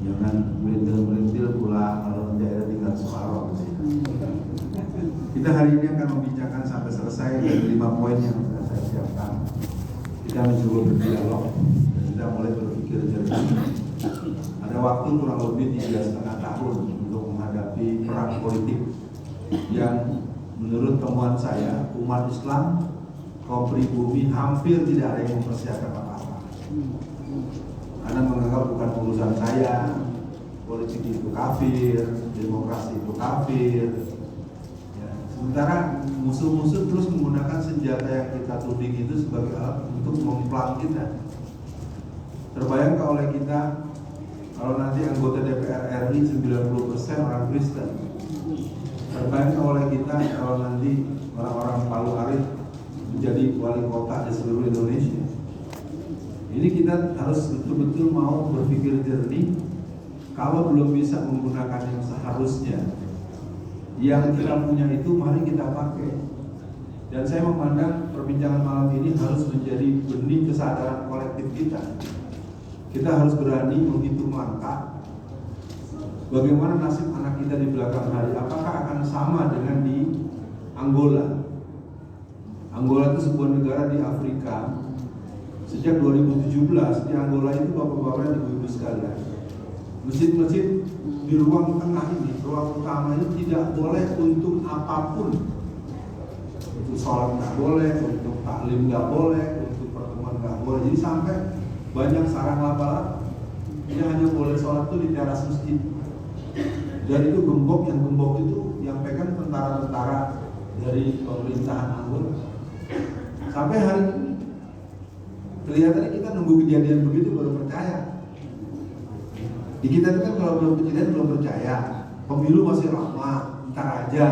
Jangan melintir-melintir pulang kalau nanti ada tinggal separuh. Kita hari ini akan membicarakan sampai selesai dari 5 poin yang sudah saya siapkan. Kita mencoba berdialog dan kita mulai berpikir jernih. Ada waktu kurang lebih 3,5 tahun untuk menghadapi perang politik yang menurut temuan saya umat Islam kaum pribumi hampir tidak ada yang mempersiapkan apa-apa. Karena menganggap bukan urusan saya, politik itu kafir, demokrasi itu kafir. Ya, sementara musuh-musuh terus menggunakan senjata yang kita tuding itu sebagai alat untuk memplang kita. Terbayangkan oleh kita kalau nanti anggota DPR RI 90% orang Kristen. Terbayangkan oleh kita kalau nanti orang-orang Palu Arit menjadi wali kota di seluruh Indonesia. Ini kita harus betul-betul mau berpikir jernih. Kalau belum bisa menggunakan yang seharusnya, yang kita punya itu mari kita pakai. Dan saya memandang perbincangan malam ini harus menjadi benih kesadaran kolektif kita. Kita harus berani menghitung langkah. Bagaimana nasib anak kita di belakang hari? Apakah akan sama dengan di Angola? Angola itu sebuah negara di Afrika. Sejak 2017 di Angola itu bapak-bapak dan ibu-ibu sekalian, masjid-masjid di ruang tengah ini, ruang utama ini tidak boleh untuk apapun. Untuk sholat nggak boleh, untuk taklim nggak boleh, untuk pertemuan nggak boleh. Jadi sampai banyak sarang laba-laba. Dia hanya boleh sholat itu di teras masjid. Dan itu gembok itu yang pegang tentara-tentara dari pemerintahan Angola. Sampai hari ini kelihatannya kita nunggu kejadian begitu baru percaya. Di kita itu kan kalau belum kejadian belum percaya. Pemilu masih lama, ntar aja.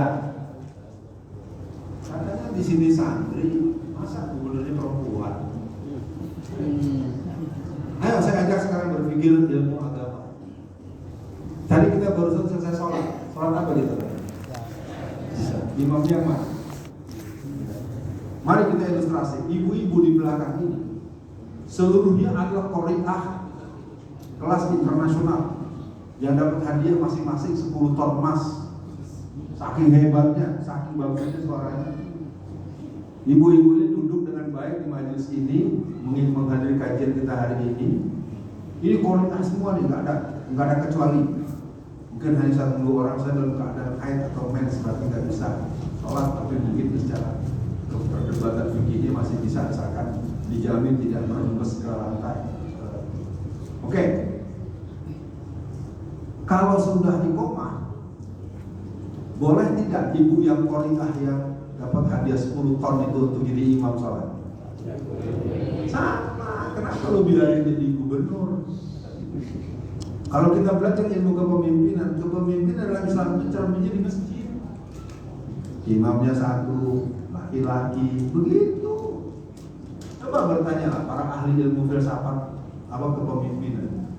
Katanya di sini santri, masa gubernurnya perempuan? Ayo saya ajak sekarang berpikir ilmu agama. Tadi kita baru selesai sholat. Sholat apa gitu? Imamnya yang mana? Mari kita ilustrasi. Ibu-ibu di belakang ini seluruhnya adalah qori'ah kelas internasional yang dapat hadiah masing-masing 10 ton emas. Saking hebatnya, saking bagusnya suaranya. Ibu-ibu ini duduk dengan baik di majelis ini menghadiri kajian kita hari ini. Ini qori'ah semua nih, nggak ada kecuali. Mungkin hanya 1-2 orang saya dalam keadaan haid atau mens, berarti nggak bisa sholat, tapi mungkin secara perdebatan fikihnya masih bisa asalkan dijamin tidak merembes ke lantai. Oke. Kalau sudah iqomah, boleh tidak ibu yang qori'ah yang dapat hadiah 10 ton itu untuk jadi imam sholat? Sama. Kenapa lu biarin jadi gubernur? Kalau kita belajar ilmu kepemimpinan adalah Islam itu cerminnya di masjid. Imamnya satu, laki-laki, begitu. Coba bertanyalah para ahli ilmu filsafat apa kepemimpinan.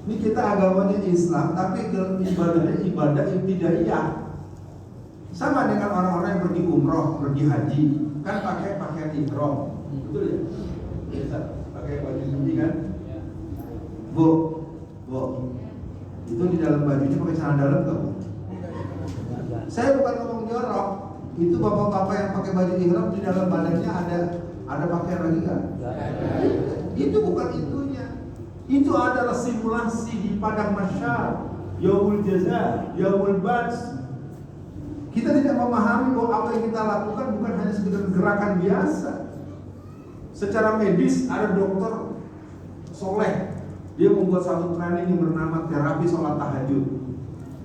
Ini kita agamanya Islam, tapi ibadahnya ibadah ibtidaiyah. Sama dengan orang-orang yang pergi umroh, pergi haji, kan pakai pakaian ihram, betul ya? Biasa, pakai baju suci kan? Bu, itu di dalam bajunya pakai celana dalam nggak, Bu? Saya bukan ngomong jorok. Itu bapak-bapak yang pakai baju ihram di dalam badannya ada pakaian lagi nggak? Itu bukan itunya. Itu adalah simulasi di padang mahsyar, yaumul jaza, yaumul bats. Kita tidak memahami bahwa apa yang kita lakukan bukan hanya sekedar gerakan biasa. Secara medis ada dokter soleh, dia membuat satu training yang bernama terapi sholat tahajud.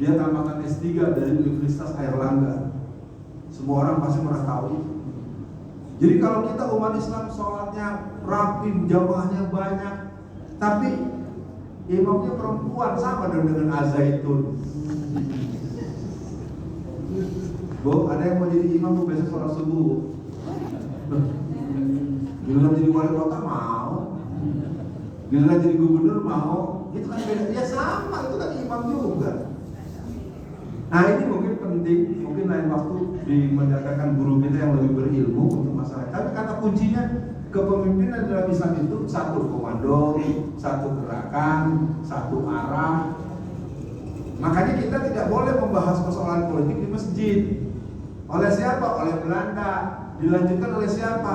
Dia tamatkan S3 dari Universitas Airlangga. Semua orang pasti pernah tahu itu. Jadi kalau kita umat Islam sholatnya rapi, jamaahnya banyak, tapi imamnya perempuan, sama dengan Azaitun. Bu, ada yang mau jadi imam bu besok sholat subuh? Giliran jadi wali kota mau, giliran jadi gubernur mau, itu kan beda. Ya sama, itu kan imam juga. Nah ini mungkin penting, mungkin lain waktu dimenjadikan guru kita yang lebih berilmu untuk masalah. Tapi kata kuncinya kepemimpinan dalam Islam itu satu komando, satu gerakan, satu arah. Makanya kita tidak boleh membahas persoalan politik di masjid. Oleh siapa? Oleh Belanda. Dilanjutkan oleh siapa?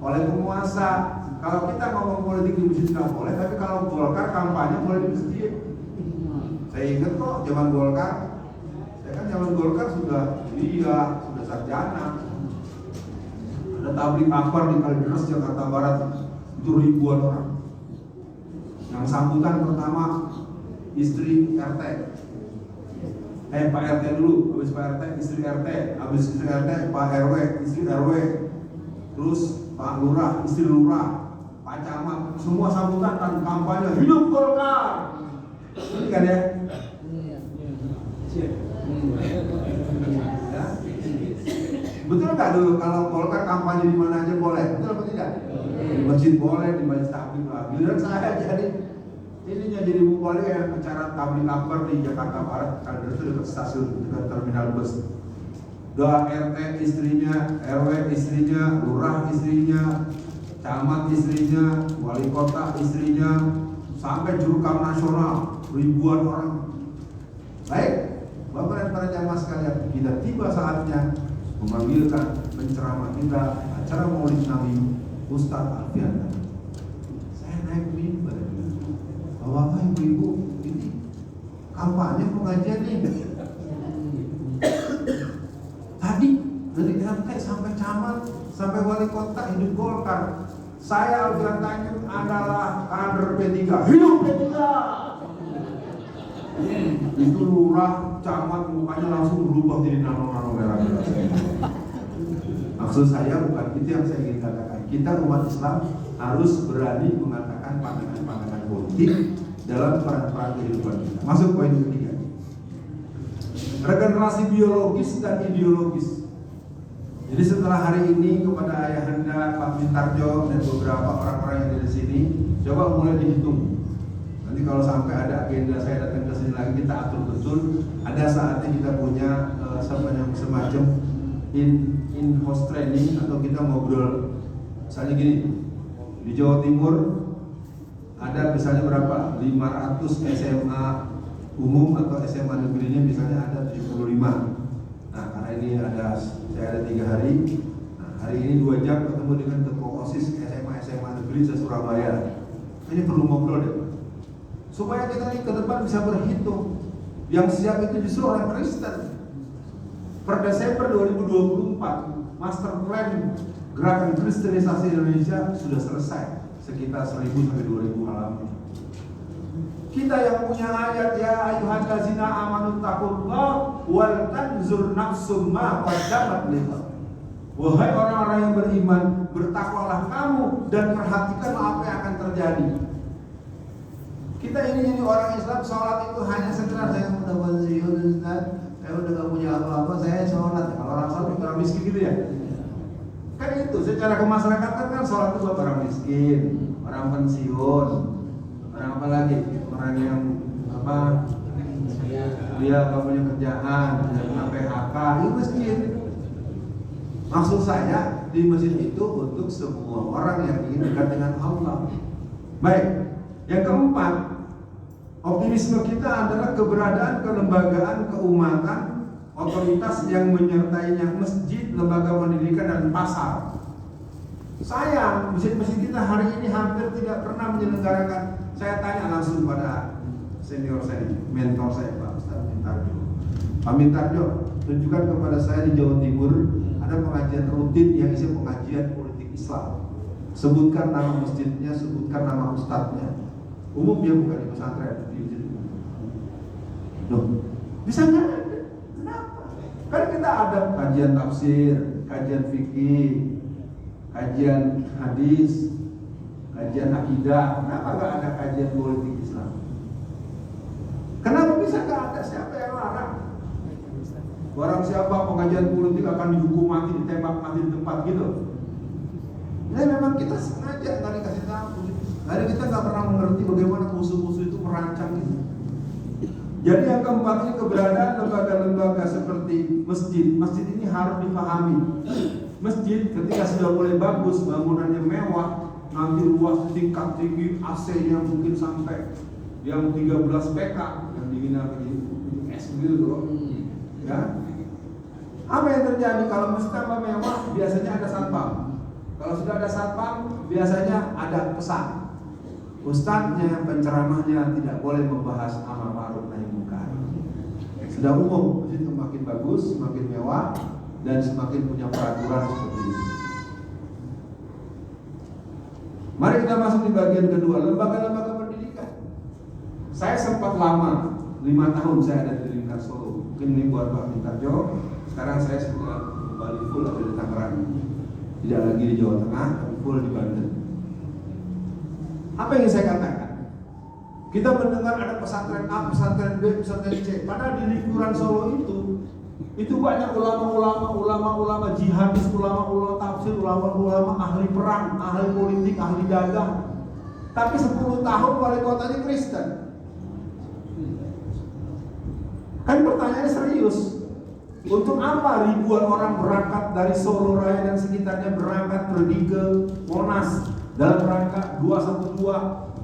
Oleh penguasa. Kalau kita ngomong politik di masjid nggak boleh, tapi kalau Golkar kampanye boleh di masjid. Saya ingat kok zaman Golkar. Saya kan zaman Golkar sudah sarjana. Ada tablik akbar di Kalideres, Jakarta Barat, itu ribuan orang. Yang sambutan pertama istri RT. Pak RT dulu, habis Pak RT istri RT, habis istri RT Pak RW, istri RW, terus Pak Lurah, istri Lurah, Pak Camat, semua sambutan dan kampanye hidup Golkar. Ini kan ya? Betul nggak dulu kalau Golkar kampanye di mana aja boleh? Betul apa tidak? Di masjid boleh, di majelis taklim lah. Giliran saya jadi ininya jadi bupati ya, acara tablik akbar di Jakarta Barat, kalau itu dekat stasiun, dekat terminal bus. Doa RT istrinya, RW istrinya, lurah istrinya, camat istrinya, wali kota istrinya, sampai jurkam nasional ribuan orang. Baik, Bapak dan para jamaah sekalian, kita tiba saatnya memanggilkan penceramah kita acara Maulid Nabi Ustaz Alfian. Saya naik mimbar, Bapak Ibu, ini kampanye pengajian nih. Tadi dari RT sampai camat sampai wali kota hidup Golkar. Saya Alfian Tanjung adalah kader P3. Hidup P3. Itu lurah, camat mukanya langsung berubah jadi nano-nano merah. Maksud saya bukan itu yang saya ingin katakan. Kita umat Islam harus berani mengatakan pandangan-pandangan politik dalam peran-peran kehidupan kita. Masuk poin ketiga. Regenerasi biologis dan ideologis. Jadi setelah hari ini kepada Ayahanda Pak Mintarjo dan beberapa orang-orang yang ada di sini, coba mulai dihitung. Nanti kalau sampai ada agenda saya datang ke sini lagi, kita atur betul. Ada saatnya kita punya semacam in-house training atau kita ngobrol. Misalnya gini, di Jawa Timur ada misalnya berapa? 500 SMA umum atau SMA negerinya misalnya ada 75. Nah karena ini saya ada 3 hari. Nah hari ini 2 jam ketemu dengan ketua OSIS SMA negeri se-Surabaya. Ini perlu ngobrol deh, supaya kita ke depan bisa berhitung. Yang siap itu justru orang Kristen. Per Desember 2024, Master Plan Gerakan Kristenisasi Indonesia sudah selesai, sekitar 1000 sampai 2000 halaman. Kita yang punya ayat ya ayyuhallazina amanu taqullah wal tanzur nafsum ma qaddamat lighad. Wahai orang-orang yang beriman, bertakwalah kamu dan perhatikanlah apa yang akan terjadi. Kita ini orang Islam, sholat itu hanya sekedar saya udah pensiun Ustaz, saya udah gak punya apa-apa, saya sholat. Kalau orang sholat orang miskin gitu ya. Kan itu secara kemasyarakatan kan sholat itu buat orang miskin, orang pensiun, orang apa lagi, orang yang apa dia gak punya kerjaan, dia PHK, itu masjid. Maksud saya di masjid itu untuk semua orang yang ingin dekat dengan Allah. Baik, yang keempat, optimisme kita adalah keberadaan kelembagaan keumatan, otoritas yang menyertainya, masjid, lembaga pendidikan dan pasar. Sayang, masjid-masjid kita hari ini hampir tidak pernah menyelenggarakan. Saya tanya langsung pada senior saya, mentor saya Pak Ustaz Mintarjo. Pak Mintarjo, tunjukkan kepada saya di Jawa Timur ada pengajian rutin yang isi pengajian politik Islam. Sebutkan nama masjidnya, sebutkan nama ustadznya. Umum dia bukan di pesantren, di masjid. Loh, bisa nggak ada? Kenapa? Karena kita ada kajian tafsir, kajian fikih, kajian hadis, kajian akidah. Kenapa nggak ada kajian politik Islam? Kenapa bisa nggak ada? Siapa yang larang? Barang siapa pengajian politik akan dihukum mati, ditembak mati di tempat gitu. Ya memang kita sengaja nggak dikasih tahu. Karena kita nggak pernah mengerti bagaimana musuh-musuh itu merancang itu. Jadi yang keempat ini keberadaan lembaga-lembaga seperti masjid. Masjid ini harus dipahami. Masjid ketika sudah mulai bagus, bangunannya mewah, nanti luas tingkat tinggi, AC-nya mungkin sampai yang 13 PK, yang dinginnya es gitu loh. Ya. Apa yang terjadi kalau masjid tambah mewah? Biasanya ada satpam. Kalau sudah ada satpam, biasanya ada pesan. Ustadznya, penceramahnya tidak boleh membahas amar ma'ruf nahi munkar. Sudah umum, masjid semakin bagus, semakin mewah, dan semakin punya peraturan seperti ini. Mari kita masuk di bagian kedua, lembaga-lembaga pendidikan. Saya sempat lama, 5 tahun saya ada di lingkar Solo. Mungkin ini buat Pak Mintarjo. Sekarang saya sudah kembali full ada di Tangerang. Tidak lagi di Jawa Tengah, tapi full di Banten. Apa yang saya katakan? Kita mendengar ada pesantren A, pesantren B, pesantren C. Padahal di lingkuran Solo itu banyak ulama jihadis, ulama tafsir, ulama ahli perang, ahli politik, ahli dagang. Tapi 10 tahun wali kotanya Kristen. Kan pertanyaannya serius. Untuk apa ribuan orang berangkat dari Solo Raya dan sekitarnya berangkat pergi ke Monas dalam rangka 212,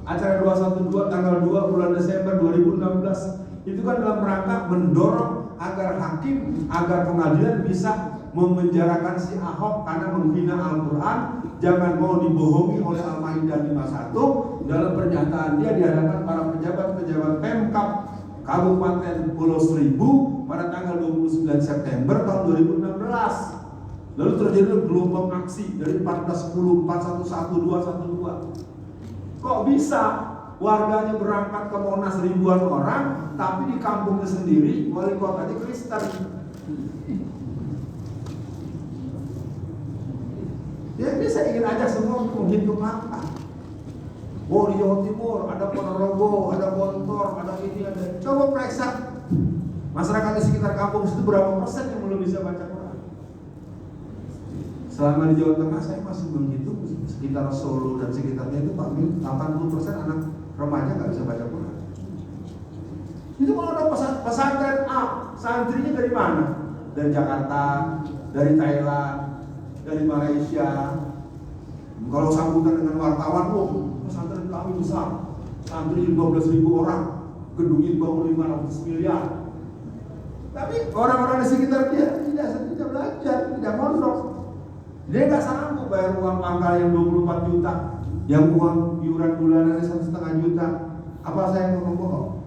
acara 212 tanggal 2 bulan Desember 2016. Itu kan dalam rangka mendorong agar hakim, agar pengadilan bisa memenjarakan si Ahok karena menghina Al-Quran. Jangan mau dibohongi oleh Al-Maidah 51 dalam pernyataan dia di hadapan para pejabat-pejabat Pemkab Kabupaten Pulau Seribu pada tanggal 29 September tahun 2016. Lalu terjadi gelombang aksi dari 1410, 411, 212. Kok bisa warganya berangkat ke Monas ribuan orang, tapi di kampungnya sendiri wali kotanya Kristen? Ya ini saya ingin ajak semua untuk menghitung langkah. Oh di Jawa Timur ada Ponorogo, ada Gontor, ada ini, ada. Coba periksa masyarakat di sekitar kampung itu berapa persen yang belum bisa baca Quran. Selama di Jawa Tengah saya masih menghitung sekitar Solo dan sekitarnya itu 80% anak remaja nggak bisa baca Quran. Itu kalau ada pesantren A, santrinya dari mana? Dari Jakarta, dari Thailand, dari Malaysia. Kalau sambutan dengan wartawan, pesantren kami besar, santri 12.000 orang, gedungnya dibangun 500 miliar. Tapi orang-orang di sekitar dia tidak belajar, tidak mondok. Dia nggak sanggup bayar uang pangkal yang 24 juta, yang uang iuran bulanan 1,5 juta. Apa saya mau membohong?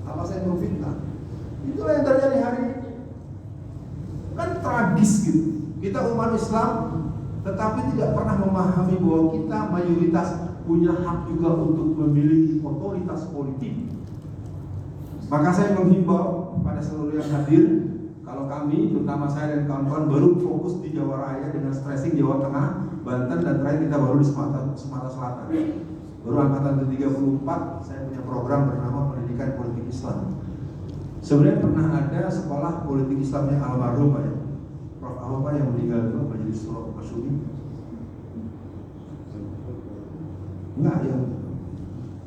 Apa saya mau fitnah? Itulah yang terjadi hari ini. Kan tragis gitu. Kita umat Islam tetapi tidak pernah memahami bahwa kita mayoritas punya hak juga untuk memiliki otoritas politik. Maka saya menghimbau pada seluruh yang hadir, kalau kami, terutama saya dan kawan-kawan baru fokus di Jawa Raya dengan stressing Jawa Tengah, Banten, dan terakhir kita baru di Sumatera Selatan. Baru angkatan ke-34, saya punya program bernama Pendidikan Politik Islam. Sebenarnya pernah ada sekolah politik Islamnya almarhum Pak ya, Prof. apa yang meninggal itu Majelis Suro Masyumi? Enggak, yang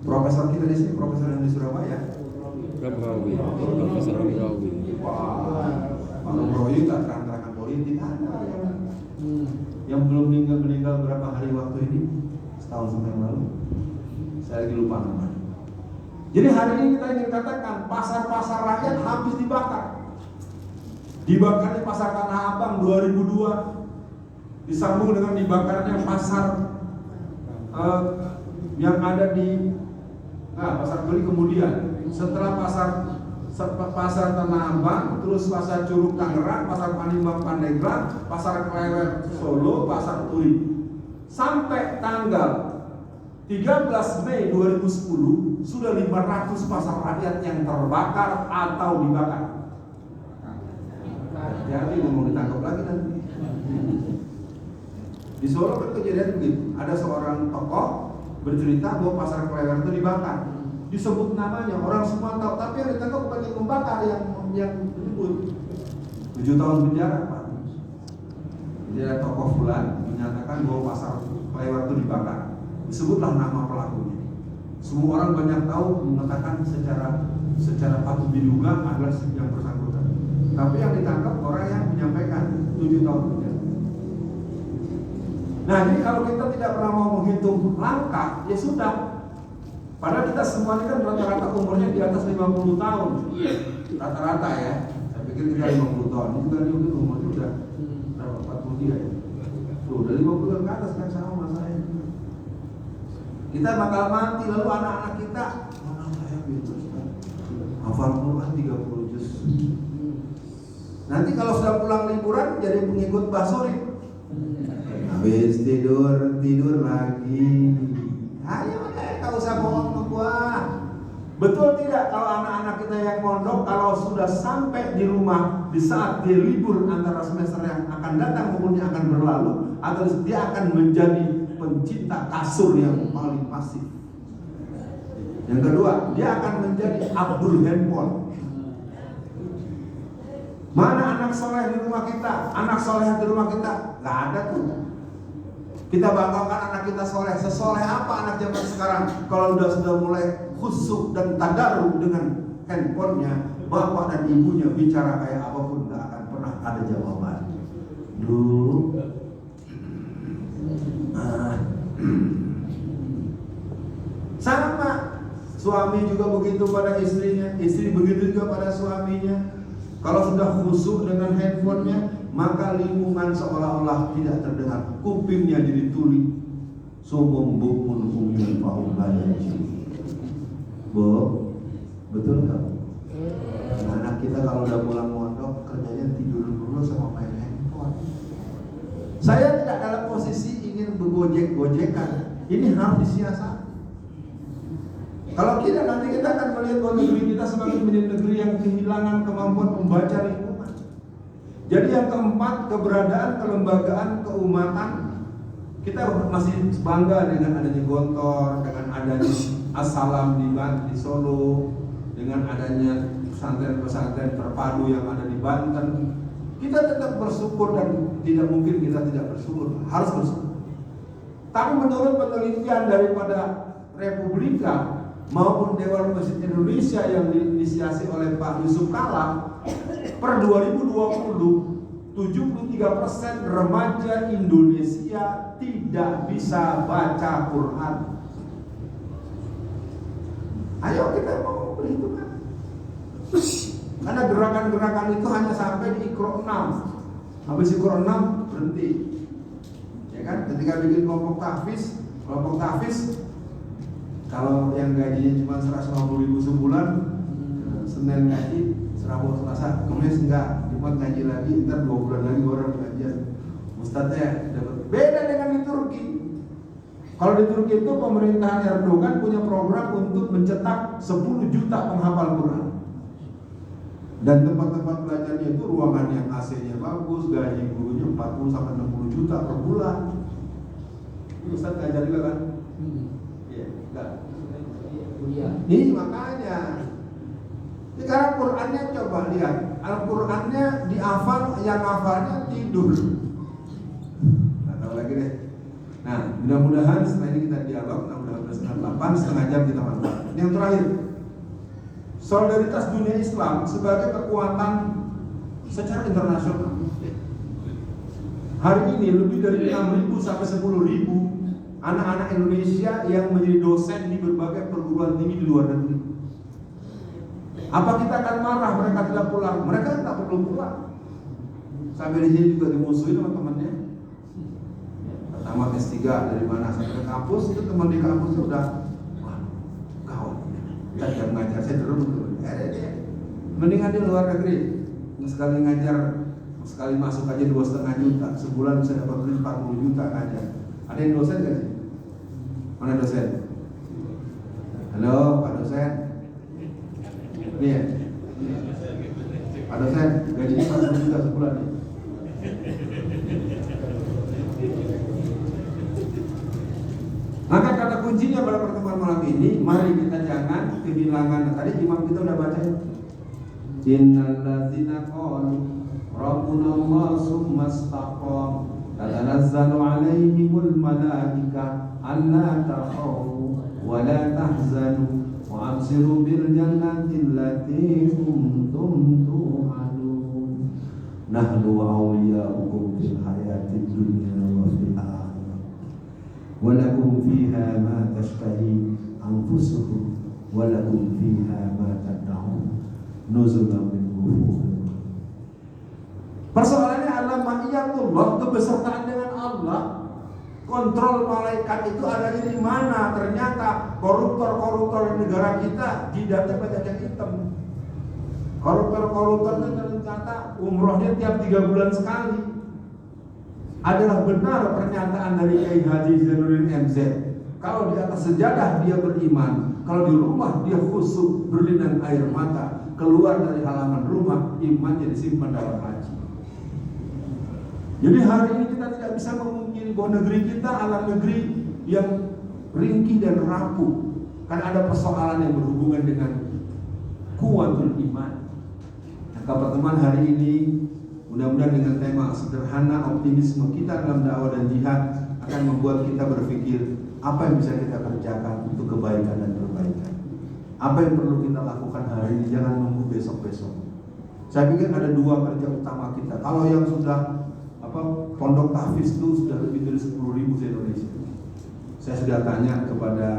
profesor kita di sini, profesor yang di Surabaya. Profesor Rawi. Pak Rawi tak terang-terangan politik ada yang belum meninggal berapa hari waktu ini, setahun yang lalu. Saya lagi lupa namanya. Jadi hari ini kita ingin katakan pasar-pasar rakyat habis dibakar. Dibakarnya pasar Tanah Abang 2002 disambung dengan dibakarnya pasar yang ada di pasar Beli kemudian. Setelah pasar Tanah Abang, terus pasar Curug Tangerang, pasar Panimbang Pandeglang, pasar Klewer Solo, pasar Turi. Sampai tanggal 13 Mei 2010 sudah 500 pasar rakyat yang terbakar atau dibakar. Jadi mau ditangkap lagi nanti. Di Solo kan kejadian begitu. Ada seorang tokoh bercerita bahwa pasar Klewer itu dibakar. Disebut namanya, orang semua tahu, tapi yang ditangkap bukan yang membakar, yang menyebut 7 tahun penjara Pak. Jadi ada tokoh fulan menyatakan bahwa pasar Klewer itu dibakar. Disebutlah nama pelakunya. Semua orang banyak tahu, mengatakan secara patut diduga adalah yang bersangkutan. Tapi yang ditangkap orang yang menyampaikan 7 tahun penjara. Nah, jadi kalau kita tidak pernah mau menghitung langkah, ya sudah. Padahal kita semuanya kan rata-rata umurnya di atas 50 tahun. Rata-rata ya. Saya pikir kita 50 tahun. Ini juga umurnya udah berapa? 43 ya. Tuh, udah 50 tahun ke atas kan sama saya. Kita bakal mati, lalu anak-anak kita mana saya gitu. Hafal Quran 30 juz. Nanti kalau sudah pulang liburan jadi pengikut Basuri. Habis tidur lagi. Ayo deh, gak usah bohong sama gua. Betul tidak kalau anak-anak kita yang mondok kalau sudah sampai di rumah di saat dia libur antara semester yang akan datang maupun yang akan berlalu, atau dia akan menjadi pencinta kasur yang paling masif. Yang kedua, dia akan menjadi Abdul handphone. Mana anak soleh di rumah kita? Anak soleh di rumah kita? Gak ada tuh. Kita banggakan anak kita soleh. Sesoleh apa anak zaman sekarang? Kalau sudah mulai khusyuk dan tadarruk dengan handphonenya, bapak dan ibunya bicara kayak apapun gak akan pernah ada jawaban. Sama, suami juga begitu pada istrinya, istri begitu juga pada suaminya. Kalau sudah khusyuk dengan handphonenya, maka lingkungan seolah-olah tidak terdengar, kupingnya jadi tuli. Sumum bukmun umyun fahum la yarji'un. Betul nggak? Anak kita kalau udah pulang mondok kerjanya tidur dulu sama main handphone. Saya tidak dalam posisi ingin bergojek-gojekan. Ini harus disiasati. Kalau tidak, nanti kita akan melihat bahwa negeri kita semakin menjadi negeri yang kehilangan kemampuan membaca lingkungan. Jadi yang keempat, keberadaan kelembagaan keumatan. Kita masih bangga dengan adanya Gontor, dengan adanya As-Salam di Solo, dengan adanya pesantren-pesantren terpadu yang ada di Banten. Kita tetap bersyukur dan tidak mungkin kita tidak bersyukur, harus bersyukur. Tapi menurut penelitian daripada Republika maupun Dewan Masjid Indonesia yang diinisiasi oleh Pak Yusuf Kala, per 2020 73% remaja Indonesia tidak bisa baca Quran. Ayo kita mau perhitungan. Karena gerakan-gerakan itu hanya sampai di Iqra 6. Habis Iqra 6 berhenti. Ya kan? Ketika bikin kelompok tahfiz kalau yang gajinya cuma 150.000 sebulan, Senin ngaji, Rabu Selasa, Kamis enggak, Jumat ngaji lagi, ntar 2 bulan lagi orang pengajian. Ustadznya dapat. Beda dengan di Turki. Kalau di Turki itu pemerintahan Erdogan punya program untuk mencetak 10 juta penghafal Quran. Dan tempat-tempat belajarnya itu ruangan yang AC-nya bagus, gaji gurunya 40-60 juta per bulan. Ustadz ngajar juga kan? Iya, enggak. Ini makanya. Sekarang Qurannya coba lihat. Al-Qurannya dihafal, yang hafalnya tidur. Nggak tahu lagi deh. Nah, mudah-mudahan setelah ini kita dialog, mudah-mudahan setengah 8, setengah jam kita manfaat. Yang terakhir, solidaritas dunia Islam sebagai kekuatan secara internasional. Hari ini lebih dari 6.000 sampai 10.000 anak-anak Indonesia yang menjadi dosen di berbagai perguruan tinggi di luar negeri. Apa kita akan marah mereka tidak pulang? Mereka tak perlu pulang. Sampai di sini juga dimusuhin sama temannya. Pertama S3 dari mana sampai ke kampus, itu teman di kampusnya udah, wah, kawan. Kita tidak mengajar, saya dulu betul. Mendingan di luar negeri. Sekali ngajar, sekali masuk aja 2,5 juta. Sebulan bisa dapat duit 40 juta ngajar. Ada yang dosen gak sih? Mana dosen? Halo Pak dosen. Ini ya? Pak dosen, gajinya 40 juta sebulan nih. Maka kata kuncinya pada pertemuan malam ini, mari kita jangan kehilangan. Tadi imam kita udah baca. Innal ladzina qalu rabbuna Allah summa istaqamu tatanazzalu alaihimul malaika alla takhafu wa la tahzanu wa absiru bil jannati allati kuntum tu'adun nahnu awliya'ukum fil hayatid dunya wa fil akhirah walakum fiha ma tashtahi anfusukum walakum fiha ma tad'un nuzulan min ghafurir. Persoalannya adalah ma'iyatullah, kebesertaan dengan Allah. Kontrol malaikat itu adanya di mana? Ternyata koruptor-koruptor di negara kita jidatnya banyak yang hitam. Koruptor-koruptor itu ternyata umrohnya tiap 3 bulan sekali. Adalah benar pernyataan dari Kiai Haji Zainuddin MZ. Kalau di atas sejadah dia beriman, kalau di rumah dia khusyuk berlinang air mata, keluar dari halaman rumah imannya disimpan dalam laci. Jadi hari ini kita tidak bisa memungkiri bahwa negeri kita adalah negeri yang ringkih dan rapuh, karena ada persoalan yang berhubungan dengan kuwatul iman. Maka pertemuan hari ini mudah-mudahan dengan tema sederhana optimisme kita dalam dakwah dan jihad akan membuat kita berpikir apa yang bisa kita kerjakan untuk kebaikan dan perbaikan. Apa yang perlu kita lakukan hari ini, jangan nunggu besok-besok. Saya pikir ada 2 kerja utama kita. Kalau yang sudah pondok tahfiz itu sudah lebih dari 10.000 di Indonesia. Saya sudah tanya kepada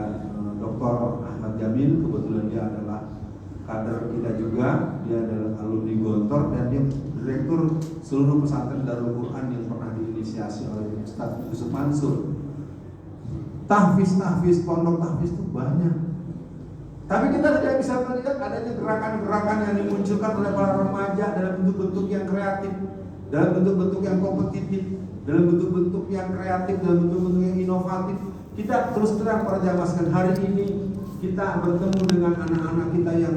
Dr. Ahmad Jamil, kebetulan dia adalah kader kita juga, dia adalah alumni Gontor dan dia direktur seluruh pesantren Darul Quran yang pernah diinisiasi oleh Ustaz Yusuf Mansur. Tahfiz pondok tahfiz itu banyak. Tapi kita tidak bisa melihat adanya gerakan-gerakan yang dimunculkan oleh para remaja dalam bentuk-bentuk yang kreatif, dalam bentuk-bentuk yang kompetitif, dalam bentuk-bentuk yang kreatif, dalam bentuk-bentuk yang inovatif. Kita terus terang para jamaah sekalian, hari ini kita bertemu dengan anak-anak kita yang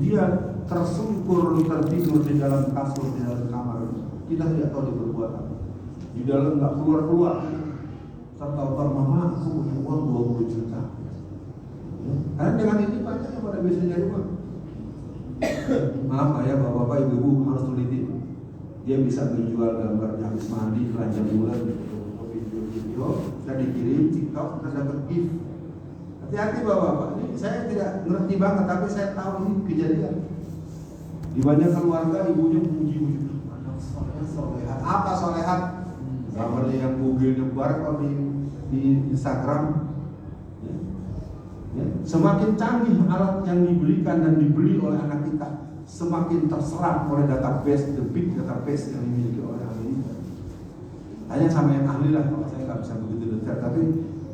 dia tersungkur tertidur di dalam kasur, di dalam kamar. Kita tidak tahu dia berbuat apa. Di dalam nggak keluar-keluar. Tahu mama aku punya uang 20 juta. Karena dengan ini banyak yang pada biasanya rumah. Maaf ayah, bapak-bapak, ibu-ibu harus teliti. Dia bisa menjual gambarnya habis mandi, belanja bulan, video-video, sudah dikirim, TikTok, kita dapat gift. Hati-hati bapak-bapak, ini saya tidak ngerti banget, tapi saya tahu ini kejadian. Di banyak keluarga ibunya puji-puji, anak solehat, apa solehat? Gambarnya yang Google nyebar kalau di Instagram. Ya. Semakin canggih alat yang diberikan dan dibeli oleh anak kita, semakin terserap oleh database, the big database yang dimiliki oleh Amerika. Tanya sama yang ahli lah, kalau saya nggak bisa begitu detail, tapi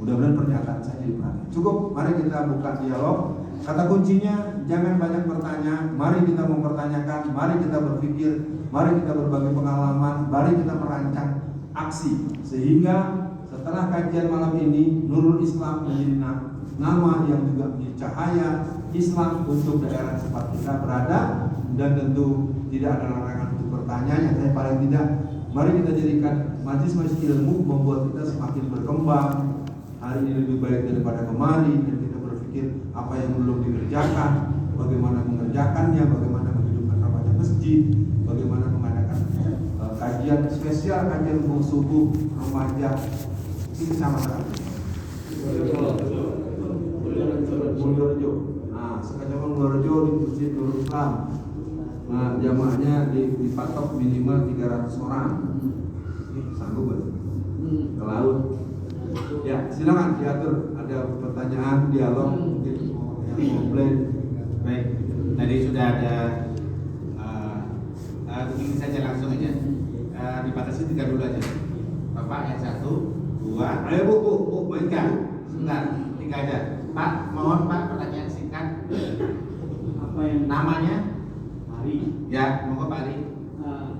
mudah-mudahan pernyataan saya diperhatikan. Cukup, mari kita buka dialog. Kata kuncinya, jangan banyak bertanya, mari kita mempertanyakan, mari kita berpikir, mari kita berbagi pengalaman, mari kita merancang aksi. Sehingga setelah kajian malam ini, Nurul Islam menjadi nama yang juga menjadi cahaya Islam untuk daerah tempat kita berada, dan tentu tidak ada larangan untuk bertanya. Yang saya paling tidak, mari kita jadikan majelis ilmu membuat kita semakin berkembang. Hari ini lebih baik daripada kemarin, dan kita berpikir apa yang belum dikerjakan, bagaimana mengerjakannya, bagaimana menghidupkan remaja masjid, bagaimana mengadakan kajian spesial, kajian subuh remaja ini sama-sama. Mulyorejo. Nah, sekecamatan Mulyorejo di Masjid Nurul Islam. Nah, jamaahnya dipatok minimal 300 orang. Sanggup kan? Ke laut. Ya, silakan diatur. Ada pertanyaan, dialog, mungkin yang komplain. Baik, tadi sudah ada. Begini saja langsung aja. Dibatasi 3 dulu aja. Bapak yang 1, 2. Ayo bu, Mainkan. Sebentar, 3 aja. Pak, mohon Pak pertanyaan singkat. Apa yang Namanya? Ari? Ya, monggo Pak Ari.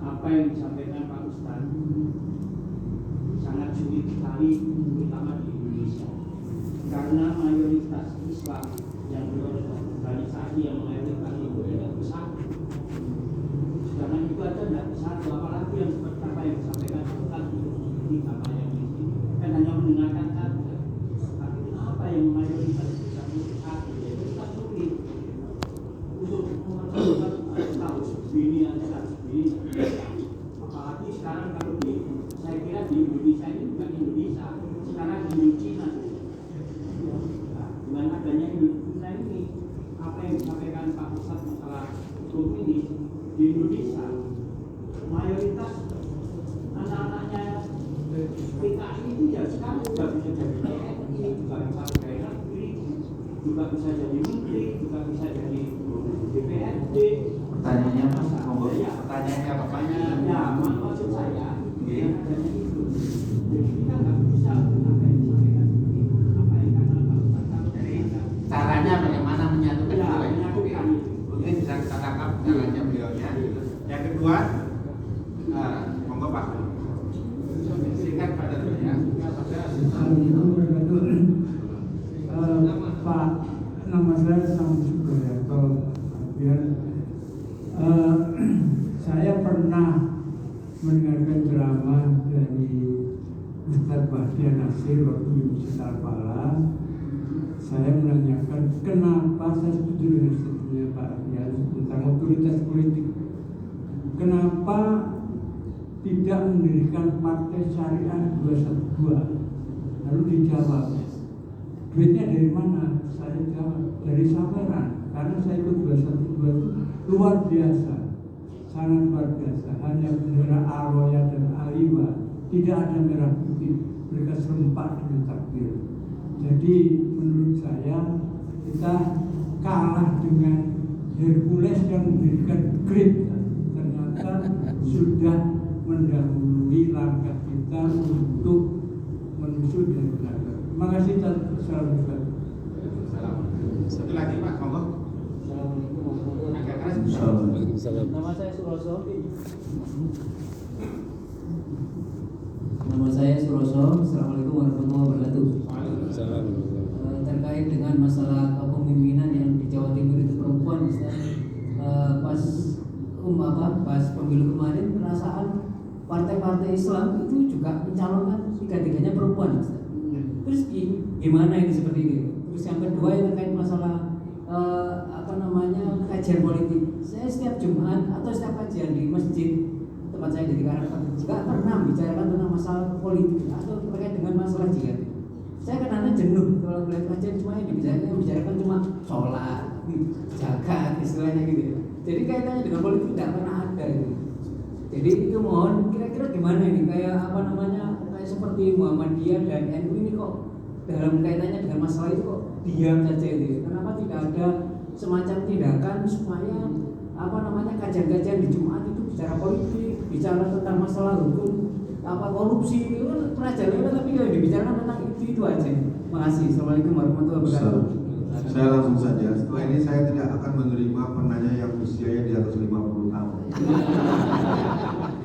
Apa yang disampaikan Pak Ustaz sangat sulit sekali, terutama di Indonesia, karena mayoritas Islam yang berorganisasi yang mayoritas itu tidak bersatu. Sedangkan itu aja tidak bersatu, apalagi yang seperti apa yang disampaikan Pak Ustaz ini apa yang di sini kan hanya mendengarkan saja. Tapi kenapa yang mayoritas tidak bersatu? Itu kita sulit untuk memperbaiki tahu begini aja begini. Apalagi sekarang kalau saya kira di Indonesia ini bukan Indonesia, sekarang di China. Nah, dengan adanya Indonesia ini, apa yang disampaikan Pak Ustaz masalah hukum ini di Indonesia, mayoritas anak-anaknya PKI itu ya Kamu juga bisa jadi TNI, juga bisa pegawai negeri, juga bisa jadi menteri, juga bisa jadi DPRD. Pertanyaannya Mas, monggo. Ya. Pertanyaannya bapaknya. Ya, maksud saya, Oke. adanya itu. Jadi kita nggak bisa apa yang disampaikan ini, apa yang kata Pak Ustaz. Jadi caranya bagaimana menyatukan Ya, itu? menyatukan itu. Mungkin bisa kita tangkap caranya beliaunya. Yang kedua, monggo Pak. Singkat pada ya. Pak, nama saya Sam Supriyanto. Saya pernah mendengarkan ceramah dari Ustadz Bahtiar Nasir waktu di Masjid Al-Falah. Saya menanyakan kenapa saya setuju dengan statementnya Pak Ardian tentang otoritas politik. Kenapa tidak mendirikan Partai Syariah 212? Lalu dijawab, duitnya dari mana? Saya jawab, dari Sameran. Karena saya ikut 212 itu luar biasa, sangat luar biasa. Hanya bendera Aroya dan Aliwa, tidak ada merah putih. Mereka serempak dengan takbir. Jadi menurut saya kita kalah dengan Hercules yang mendirikan Crete. Ternyata sudah mendahului langkah kita untuk menuju dengan benar. Terima kasih. Assalamualaikum. Satu lagi Pak, monggo. Agak keras. Assalamualaikum. Nama saya Suroso. Nama saya Suroso. Assalamualaikum warahmatullahi wabarakatuh. Terkait dengan masalah kepemimpinan yang di Jawa Timur itu perempuan, pas pemilu kemarin perasaan partai-partai Islam itu juga mencalonkan tiga-tiganya perempuan. Terus gimana ini seperti ini? Terus yang kedua yang terkait masalah kajian politik. Saya setiap Jumat atau setiap kajian di masjid tempat saya di Karangtengah juga pernah bicarakan tentang masalah politik atau terkait dengan masalah jihad. Saya kadang-kadang jenuh kalau melihat kajian cuma yang dibicarakan cuma sholat, zakat, istilahnya gitu. Jadi kaitannya dengan politik tidak pernah ada itu. Jadi itu mohon kira-kira gimana ini kayak kayak seperti Muhammadiyah dan NU ini kok dalam kaitannya dengan masalah itu kok diam saja itu. Kenapa tidak ada semacam tindakan supaya kajian-kajian di Jumat itu bicara politik, bicara tentang masalah hukum, korupsi itu kan pernah jalan tapi ya dibicarakan tentang itu aja. Makasih. Assalamualaikum warahmatullahi wabarakatuh. Saya langsung saja. Setelah ini saya tidak akan menerima penanya yang usianya di atas 50 tahun.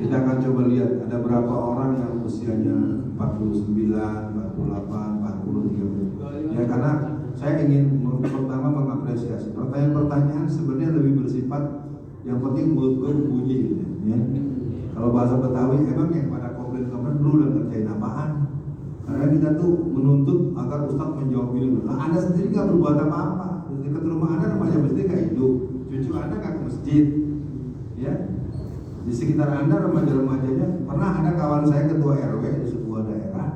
Kita akan coba lihat ada berapa orang yang usianya 49, 48, 40, 30. Ya karena saya ingin pertama mengapresiasi pertanyaan-pertanyaan sebenarnya lebih bersifat yang penting buat gue puji gitu ya. Kalau bahasa Betawi emang yang pada komplain-komplain dulu udah ngerjain apaan? Karena kita tuh menuntut agar Ustadz menjawab ini. Nah, Anda sendiri nggak berbuat apa-apa. Dekat rumah Anda rumahnya masjid nggak hidup, cucu Anda nggak ke masjid, ya. Di sekitar Anda remaja-remajanya pernah ada kawan saya ketua RW di sebuah daerah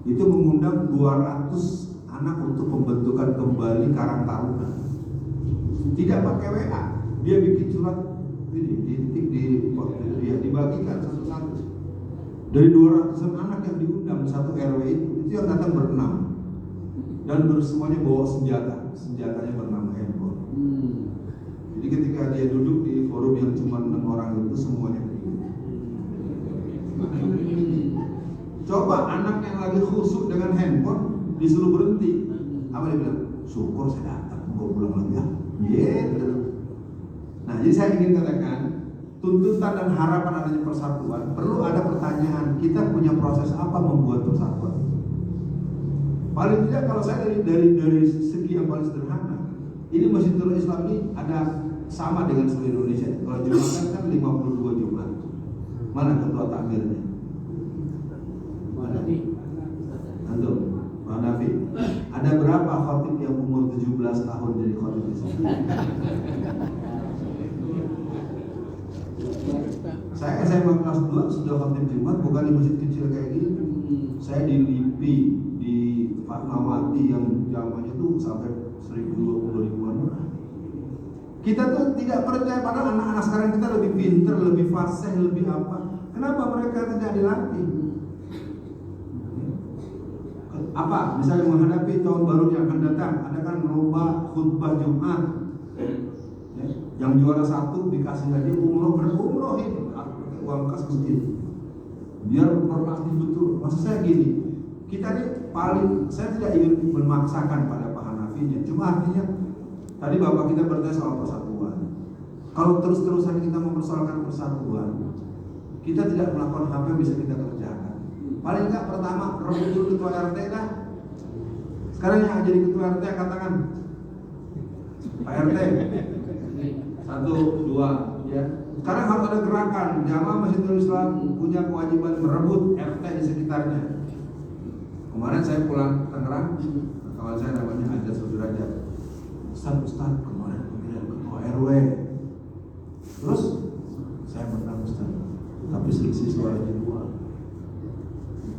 itu mengundang 200 anak untuk pembentukan kembali Karang Taruna. Tidak pakai WA, dia bikin surat ini dibagikan satu-satu. Dari 200 anak yang diundang satu RW itu yang datang berenam dan semuanya bawa senjatanya bernama handphone. Jadi ketika dia duduk di forum yang cuma 6 orang itu semuanya berdiri. Coba anak yang lagi khusyuk dengan handphone disuruh berhenti, apa dia bilang? Syukur saya datang, mau pulang lagi ya. Gitu. Nah, jadi saya ingin katakan tuntutan dan harapan adanya persatuan perlu ada pertanyaan, kita punya proses apa membuat persatuan? Paling tidak kalau saya dari segi yang paling sederhana, ini Masjidul Islam ini ada sama dengan seluruh Indonesia. Kalau Jumatan kan 52 Jumat. Mana ketua takmirnya? Mana? Antum, Pak Nafi. Ada berapa khatib yang umur 17 tahun jadi khatib Islam? Saya SMA kelas 2 sudah khatib Jumat, bukan di masjid kecil kayak gini. Saya di LIPI, di Fatmawati yang zamannya tuh sampai 1020 ribuan orang. Kita tuh tidak percaya pada anak-anak sekarang kita lebih pintar, lebih fasih, lebih apa. Kenapa mereka tidak dilatih? Apa? Misalnya menghadapi tahun baru yang akan datang, adakan lomba khutbah Jumat. Ya, yang juara 1 dikasih lagi umroh, berumrohin pakai uang kas masjid. Biar proaktif betul. Maksud saya gini, kita ini paling, saya tidak ingin memaksakan pada Pak Hanafinya. Cuma artinya tadi Bapak kita bertanya soal persatuan. Kalau terus-terusan kita mempersoalkan persatuan, kita tidak melakukan apa yang bisa kita kerjakan. Paling enggak pertama rebut dulu ketua RT dah. Sekarang yang jadi ketua RT katakan Pak RT 1, 2 ya. Sekarang harus ada gerakan Jamaah Masjidil Islam punya kewajiban merebut RT di sekitarnya. Kemarin saya pulang Tangerang, kawan saya namanya Ajat Sudrajat. Ustaz kemarin pemilihan ketua RW. Terus saya menang Ustaz, tapi selisih suaranya 2.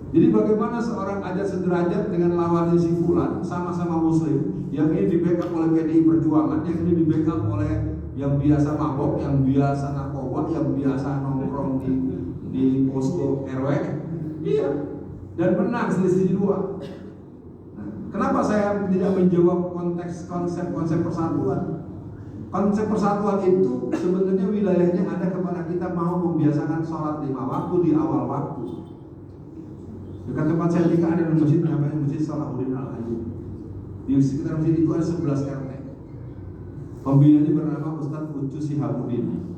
Jadi bagaimana seorang Ajat Sudrajat dengan lawannya si Fulan sama-sama muslim, yang ini di backup oleh PDI Perjuangan, yang ini di backup oleh yang biasa mabok, yang biasa narkoba, yang biasa nongkrong di posko RW. Iya. Dan menang selisih 2. Nah, kenapa saya tidak menjawab konsep persatuan? Konsep persatuan itu sebenarnya wilayahnya ada kepada kita mau membiasakan sholat 5 waktu di awal waktu. Dekat tempat saya tinggal ada masjid namanya Masjid Salahuddin Al-Ayyub. Di sekitar masjid itu ada 11 RT. Pembinanya bernama Ustadz Ucu Sihabuddin.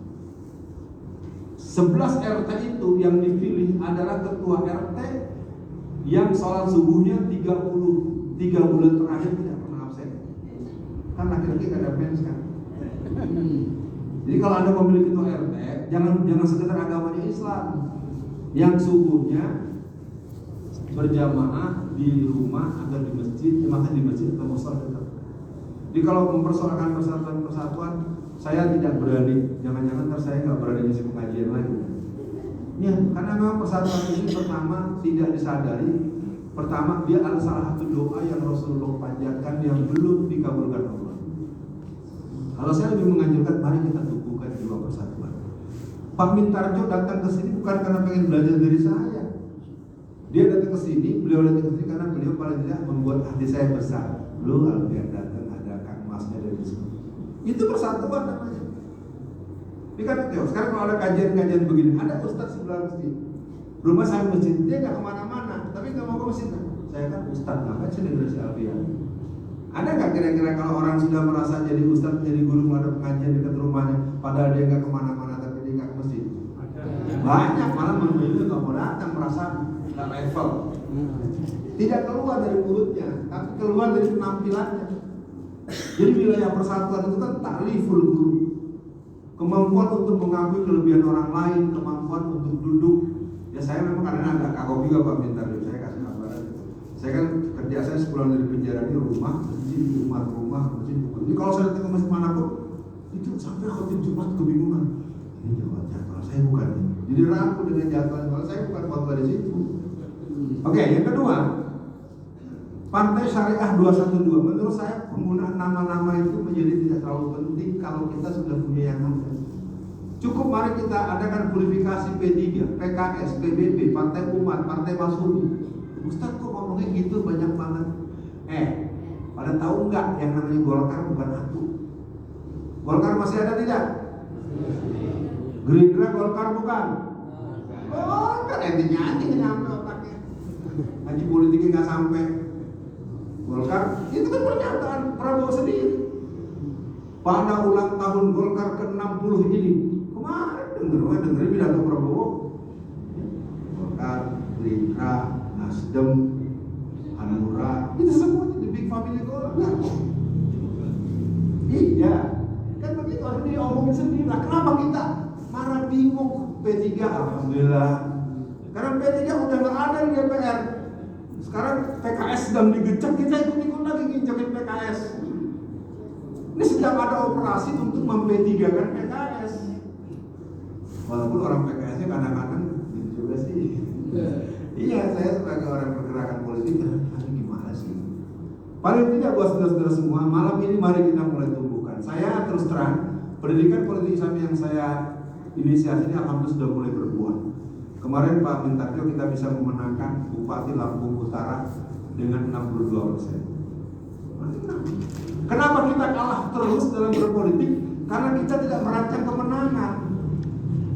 11 RT itu yang dipilih adalah ketua RT yang sholat subuhnya 33 bulan terakhir tidak pernah absen. Kan laki-laki gak ada mens kan. Jadi kalau Anda memilih ketua RT, jangan sekedar agamanya Islam. Yang subuhnya berjamaah di rumah atau di masjid, makan di masjid atau musala. Jadi kalau mempersoalkan persatuan, saya tidak berani. Jangan-jangan ntar saya nggak berani ngisi pengajian lagi. Ya, karena memang persatuan ini pertama tidak disadari. Pertama, dia adalah salah satu doa yang Rasulullah panjatkan yang belum dikabulkan Allah. Kalau saya lebih menganjurkan, mari kita tumbuhkan jiwa persatuan. Pak Mintarjo datang ke sini bukan karena pengen belajar dari saya. Dia datang ke sini, beliau datang ke sini karena beliau paling tidak membuat hati saya besar. Lu Alfian datang, ada Kang Masnya dari sini. Itu persatuan namanya. Ini kan, sekarang kalau ada kajian-kajian begini, ada ustadz sebelah masjid. Rumah saya masjid, dia nggak kemana-mana, tapi nggak mau ke masjid. Saya kan ustadz, ngapain sih dengar si Alfian? Ada nggak kira-kira kalau orang sudah merasa jadi ustadz, jadi guru, ada pengajian dekat rumahnya, padahal dia nggak kemana-mana, tapi dia nggak ke masjid? Banyak, malah memilih nggak mau datang, merasa nggak level. Tidak keluar dari mulutnya, tapi keluar dari penampilannya. Jadi wilayah persatuan itu kan takliful guru, kemampuan untuk mengakui kelebihan orang lain, kemampuan untuk duduk. Ya saya memang kadang agak kagok juga Pak Mintar, saya kasih kabar. Saya kan kerja saya sepulang dari penjara ini rumah, masjid, rumah, masjid. Jadi kalau saya datang ke masjid manapun, itu sampai khotib Jumat kebingungan. Ini jadwal saya bukan. Jadi ragu dengan jadwal, kalau saya bukan khotbah di situ. Oke, yang kedua, Partai Syariah 212. Menurut saya penggunaan nama-nama itu menjadi tidak terlalu penting kalau kita sudah punya yang ada. Cukup mari kita adakan purifikasi P3, PKS, PBB, Partai Umat, Partai Masyumi. Ustaz kok ngomongnya gitu banyak banget. Pada tahu nggak yang namanya Golkar bukan aku? Golkar masih ada tidak? Gerindra Golkar bukan? Golkar intinya aja nggak nyampe otaknya. Haji politiknya nggak sampai. Golkar itu kan pernyataan Prabowo sendiri. Pada ulang tahun Golkar ke-60 ini kemarin dengerin pidato Prabowo. Golkar, Gerindra, Nasdem, Hanura, itu semua di big family Golkar. Iya, kan begitu harus diomongin sendiri. Lah kenapa kita marah bingung P3? Alhamdulillah, karena P3 udah nggak ada di DPR. Sekarang PKS sedang digecek, kita ikut-ikut lagi ngincekin PKS. Ini sedang ada operasi untuk mem-P3-kan PKS. Walaupun orang PKS-nya kadang-kadang gitu juga sih. Iya, saya sebagai orang pergerakan politik, gimana sih? Paling tidak buat saudara-saudara semua, malam ini mari kita mulai tumbuhkan. Saya terus terang, pendidikan politik Islam yang saya inisiasi ini alhamdulillah sudah mulai berbuah. Kemarin Pak Mintarjo kita bisa memenangkan Bupati Lampung Utara dengan 62%. Kenapa kita kalah terus dalam berpolitik? Karena kita tidak merancang kemenangan.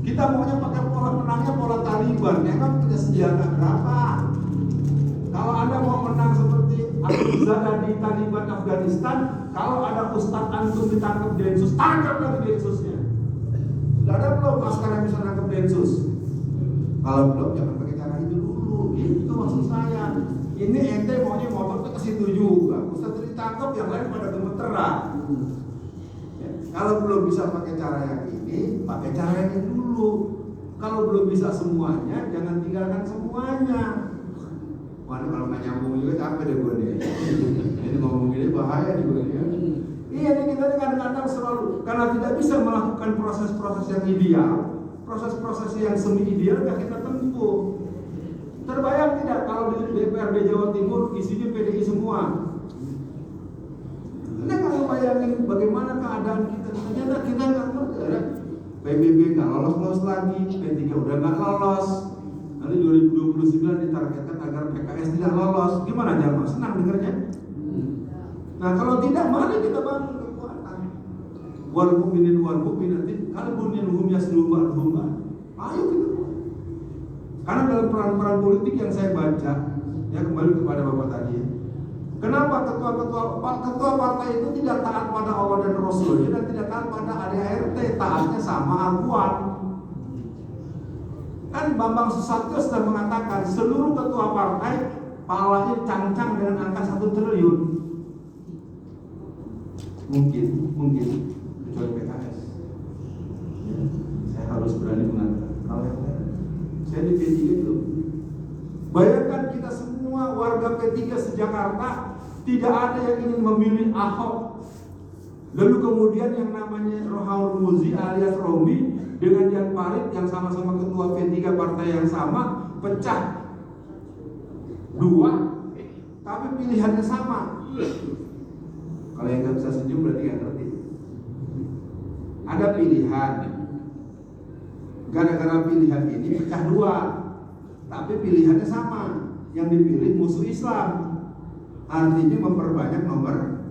Kita maunya pakai pola menangnya pola Taliban. Memang punya senjata berapa? Kalau Anda mau menang seperti Abu Zada di Taliban Afghanistan, kalau ada Ustadz Antum ditangkap Densus, tangkap lagi Densusnya. Sudah ada belum masker yang bisa nangkap Densus? Kalau belum, jangan pakai cara itu dulu. Itu maksud saya. Ini ente maunya motor ke situ juga. Ustadz ditangkap, yang lain pada gemeteran. Ya, kalau belum bisa pakai cara yang ini, pakai cara yang ini dulu. Kalau belum bisa semuanya, jangan tinggalkan semuanya. Waduh, kalau nggak nyambung juga capek deh gue nih. Ini ngomong gini bahaya nih gue nih. Iya nih, kita kadang-kadang selalu karena tidak bisa melakukan proses-proses yang ideal, proses-proses yang semi ideal nggak kita tempuh. Terbayang tidak kalau di DPRD Jawa Timur isinya PDI semua? Anda kalau bayangin bagaimana keadaan kita, ternyata kita nggak ngerti. PBB nggak lolos lagi, P3 udah nggak lolos. Nanti 2029 ditargetkan agar PKS tidak lolos. Gimana jamaah? Senang dengarnya? Nah kalau tidak, mari kita bangun kekuatan. Wal mu'minin wal mu'minatin qalbun yanhum yasluhu ba'dhum. Ayo kita buat. Karena dalam peran-peran politik yang saya baca, ya kembali kepada Bapak tadi. Kenapa ketua partai itu tidak taat pada Allah dan Rasulnya dan tidak taat pada ADART, taatnya sama Aguan. Kan Bambang Susatyo sudah mengatakan seluruh ketua partai palanya cangcang dengan angka 1 triliun. Mungkin kecuali PKS. Ya, saya harus berani mengatakan kalau yang lain. Saya di P3 itu. Bayangkan kita semua warga P3 se-Jakarta tidak ada yang ingin memilih Ahok. Lalu kemudian yang namanya Rohaul Muzi alias Romi dengan Jan Farid yang sama-sama ketua P3 partai yang sama pecah 2, tapi pilihannya sama. Kalau yang nggak bisa senyum berarti nggak ngerti. Ada pilihan, gara-gara pilihan ini pecah 2, tapi pilihannya sama. Yang dipilih musuh Islam, artinya memperbanyak nomor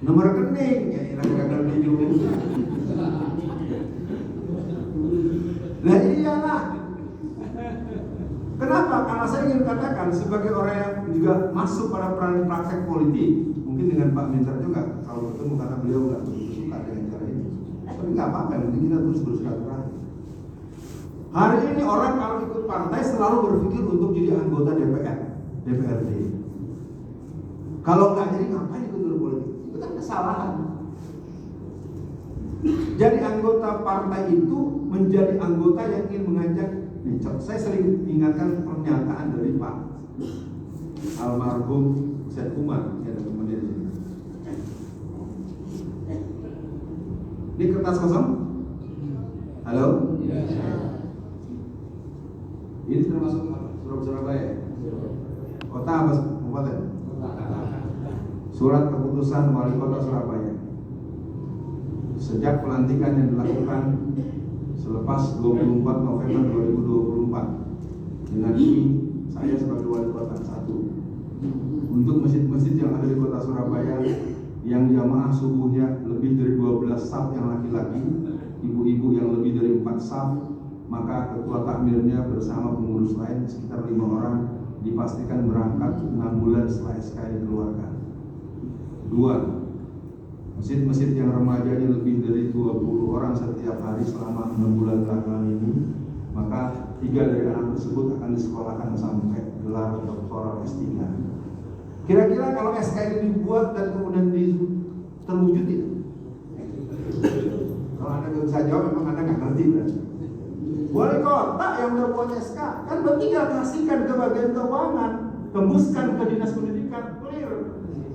rekening. Ya ilah gagal juga. Nah iyalah. Kenapa? Karena saya ingin katakan sebagai orang yang juga masuk pada peran praktek politik, mungkin dengan Pak Minter juga kalau ketemu karena beliau nggak begitu suka dengan cara ini. Tapi nggak apa-apa, yang penting kita terus bersilaturahmi. Hari ini orang kalau ikut partai selalu berpikir untuk jadi anggota DPRD. Kalau nggak jadi ngapain ikut berpolitik? Itu kan kesalahan. Jadi anggota partai itu menjadi anggota yang ingin mengajak. Nih, saya sering ingatkan pernyataan dari Pak almarhum Syed Umar, ada temannya di sini. Ini kertas kosong? Halo? Ini termasuk Surabaya. Kota apa? Kabupaten? Surat keputusan Wali Kota Surabaya. Sejak pelantikan yang dilakukan selepas 24 November 2024, dengan ini saya sebagai Wali Kota 1 untuk masjid-masjid yang ada di Kota Surabaya yang jamaah subuhnya lebih dari 12 saf yang laki-laki, ibu-ibu yang lebih dari 4 saf, maka ketua takmirnya bersama pengurus lain sekitar 5 orang dipastikan berangkat 6 bulan setelah SK dikeluarkan. 2. Masjid-masjid yang remajanya lebih dari 20 orang setiap hari selama 6 bulan belakangan ini, maka 3 dari anak tersebut akan disekolahkan sampai gelar doktoral S3. Kira-kira kalau SK ini dibuat dan kemudian terwujud tidak? Kalau Anda nggak bisa jawab, memang Anda nggak ngerti berarti. Wali kota yang udah buat SK kan tinggal kasihkan ke bagian keuangan, tembuskan ke dinas pendidikan, clear.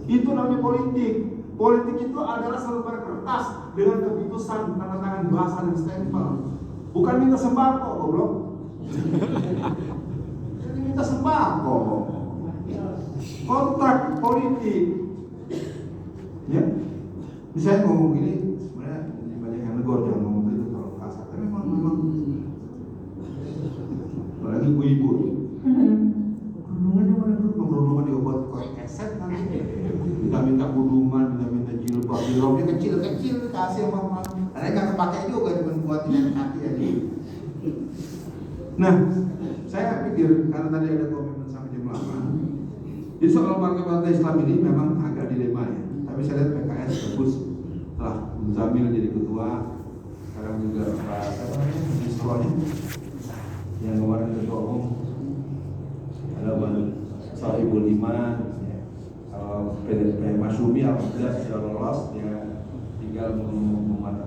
Itu namanya politik. Politik itu adalah selembar kertas dengan keputusan tanda tangan bahasa dan stempel. Bukan minta sembako, goblok. Jadi minta sembako. Kontrak politik. Ya. Ini saya ngomong gini sebenarnya banyak yang negor jangan ngomong gitu terlalu kasar. Tapi memang apalagi ibu-ibu. Kandungannya mana tuh kecil kasih sama karena nggak kepake juga cuma buat jalan kaki aja. Nah, saya pikir karena tadi ada komitmen sampai jam 8. Di soal partai-partai Islam ini memang agak dilema ya. Tapi saya lihat PKS bagus telah Muzamil jadi ketua. Sekarang juga Pak Ministronya yang kemarin ketua umum ada Bang Sohibul Iman. PDP Masyumi alhamdulillah sudah lolos, dia tinggal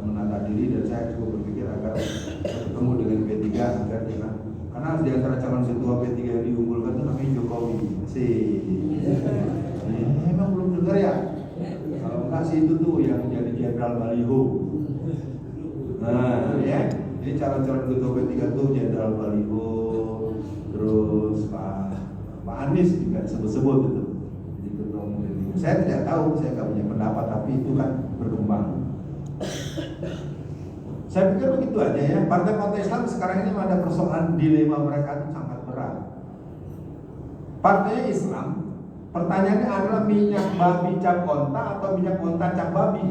menata diri dan saya juga berpikir agar bertemu dengan P3 agar jangan, karena di antara calon ketua P3 yang diunggulkan itu namanya Jokowi sih. Emang belum dengar ya? Kalau enggak sih itu tuh yang jadi Jenderal Baliho. Nah ya, ini calon-calon ketua P3 tuh Jenderal Baliho, terus Pak Anies juga sebut-sebut itu. Saya tidak tahu, saya nggak punya pendapat, tapi itu kan berkembang. Saya pikir begitu aja ya. Partai-partai Islam sekarang ini ada persoalan dilema mereka itu sangat berat. Partainya Islam, pertanyaannya adalah minyak babi cap onta atau minyak onta cap babi.